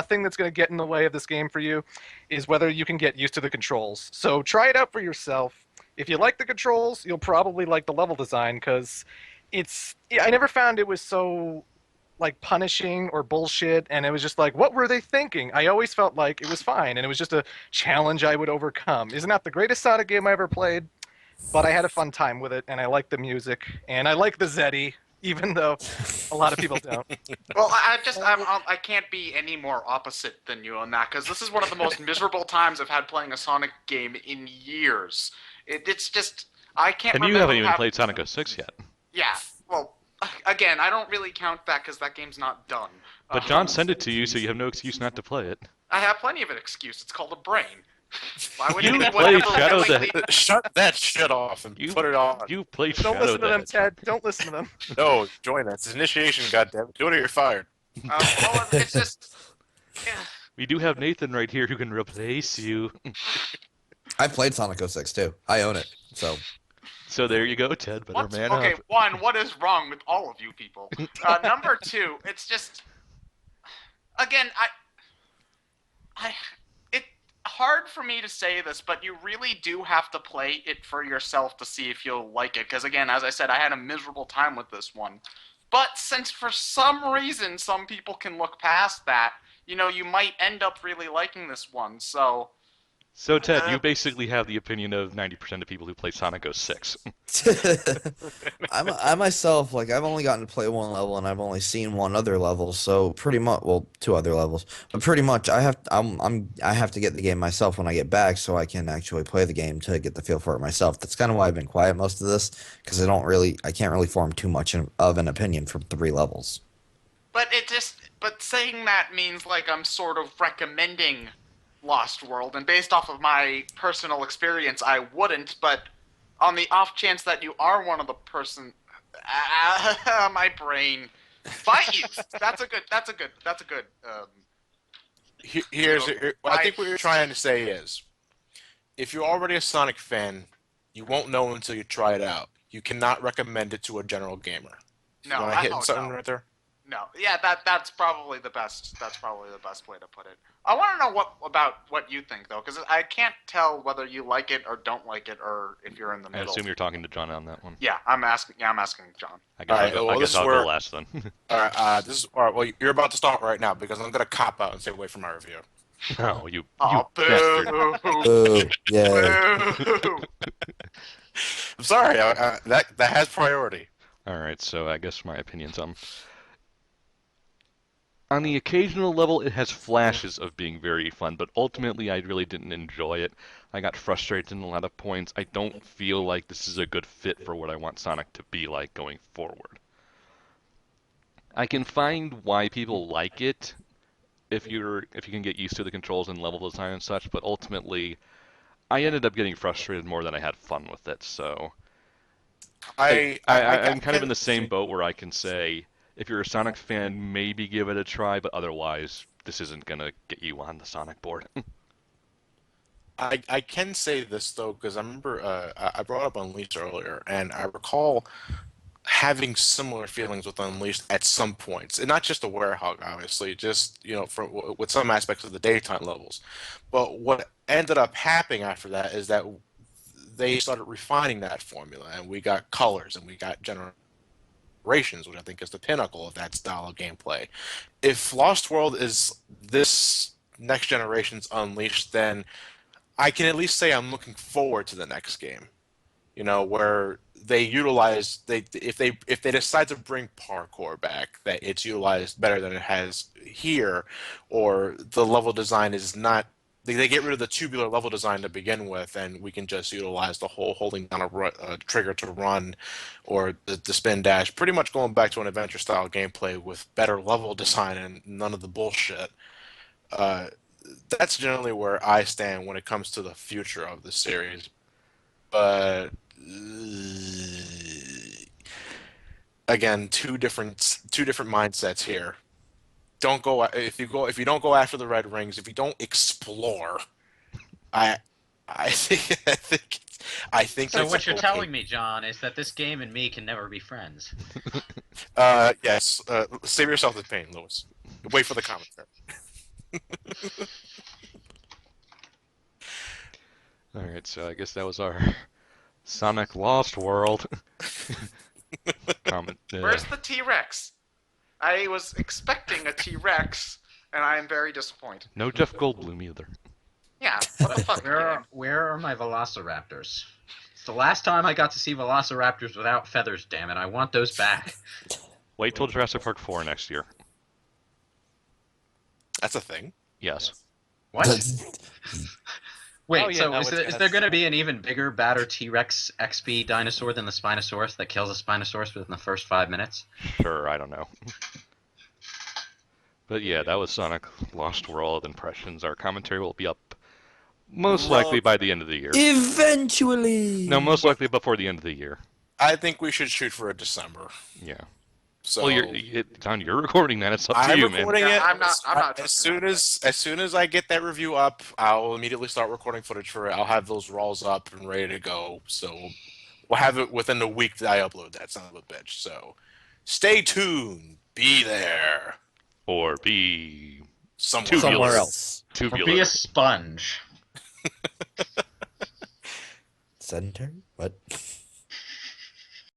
thing that's going to get in the way of this game for you is whether you can get used to the controls. So try it out for yourself. If you like the controls, you'll probably like the level design because I never found it was so like punishing or bullshit, and it was just like, what were they thinking? I always felt like it was fine, and it was just a challenge I would overcome. Isn't that the greatest Sonic game I ever played? But I had a fun time with it, and I like the music, and I like the Zeti, even though a lot of people don't. Well, I can't be any more opposite than you on that because this is one of the most miserable times I've had playing a Sonic game in years. It's just I can't. And you remember haven't even having- played Sonic 06 yet. Yeah. Well, again, I don't really count that because that game's not done. But John sent it to you, so you have no excuse not to play it. I have plenty of an excuse. It's called a brain. Why would You anyone played ever Shadow willingly- Shut that shit off and You put it on. You played Don't Shadow listen to them, Death. Ted. Don't listen to them. No, join us. It's initiation, goddammit. Do it or you're fired. Well, it's just. Yeah. We do have Nathan right here who can replace you. I played Sonic 06 too. I own it. So So there you go, Ted. Better What's man okay? up. One, what is wrong with all of you people? Number two, it's just again, I, it hard for me to say this, but you really do have to play it for yourself to see if you'll like it. Because again, as I said, I had a miserable time with this one. But since for some reason some people can look past that, you might end up really liking this one. So. So Ted, you basically have the opinion of 90% of people who play Sonic 06. I myself, like, I've only gotten to play one level and I've only seen one other level, so pretty much, well, two other levels, but pretty much I have to get the game myself when I get back so I can actually play the game to get the feel for it myself. That's kind of why I've been quiet most of this, because I can't really form too much of an opinion from three levels. But saying that means like I'm sort of recommending Lost World, and based off of my personal experience, I wouldn't. But on the off chance that you are one of the my brain, fight you. That's a good. I think what you're trying to say is, if you're already a Sonic fan, you won't know until you try it out. You cannot recommend it to a general gamer. No, Am I hitting something right there? No, yeah, that's probably the best. That's probably the best way to put it. I want to know what you think though, because I can't tell whether you like it or don't like it, or if you're in the I middle. assume you're talking to John on that one. Yeah, I'm asking. Yeah, I'm asking John. I guess I'll go last then. All right, all right. Well, you're about to start right now because I'm gonna cop out and say wait for my review. No, you boo! bastard. Boo! Yeah. Boo! I'm sorry. That has priority. All right, so I guess my opinion's on the occasional level, it has flashes of being very fun, but ultimately I really didn't enjoy it. I got frustrated in a lot of points. I don't feel like this is a good fit for what I want Sonic to be like going forward. I can find why people like it if you can get used to the controls and level design and such, but ultimately I ended up getting frustrated more than I had fun with it. So I'm kind of in the same boat where I can say, if you're a Sonic fan, maybe give it a try, but otherwise, this isn't going to get you on the Sonic board. I can say this, though, because I remember I brought up Unleashed earlier, and I recall having similar feelings with Unleashed at some points. And not just the Werehog, obviously, just, with some aspects of the daytime levels. But what ended up happening after that is that they started refining that formula, and we got colors, and we got which I think is the pinnacle of that style of gameplay. If Lost World is this next generation's Unleashed, then I can at least say I'm looking forward to the next game. Where they utilize if they decide to bring parkour back, that it's utilized better than it has here, or the level design is not. They get rid of the tubular level design to begin with, and we can just utilize the whole holding down a trigger to run or the spin dash, pretty much going back to an adventure-style gameplay with better level design and none of the bullshit. That's generally where I stand when it comes to the future of the series. But again, two different mindsets here. If you don't go after the red rings, if you don't explore, I think So what you're telling me, John, is that this game and me can never be friends. Yes. Save yourself the pain, Lewis. Wait for the commentary. All right, so I guess that was our Sonic Lost World comment. Where's the T-Rex? I was expecting a T-Rex, and I am very disappointed. No Jeff Goldblum either. Yeah, what the fuck? Where are my Velociraptors? It's the last time I got to see Velociraptors without feathers, damn it. I want those back. Wait till Jurassic Park 4 next year. That's a thing. Yes. What? Wait, Oh, yeah, so no, is there going to be an even bigger, badder T-Rex XP dinosaur than the Spinosaurus that kills a Spinosaurus within the first 5 minutes? Sure, I don't know. But yeah, that was Sonic Lost World impressions. Our commentary will be up most likely by the end of the year. Eventually. No, most likely before the end of the year. I think we should shoot for a December. Yeah. So Well, John, you're recording that. It's up to you, man. I'm recording it. Yeah, I'm not As soon as I get that review up, I'll immediately start recording footage for it. I'll have those rolls up and ready to go. So will have it within the week that I upload that son of a bitch. So stay tuned. Be there. Or be Somewhere Somewhere else. else. Or tubular. be a sponge. Sedentary? What?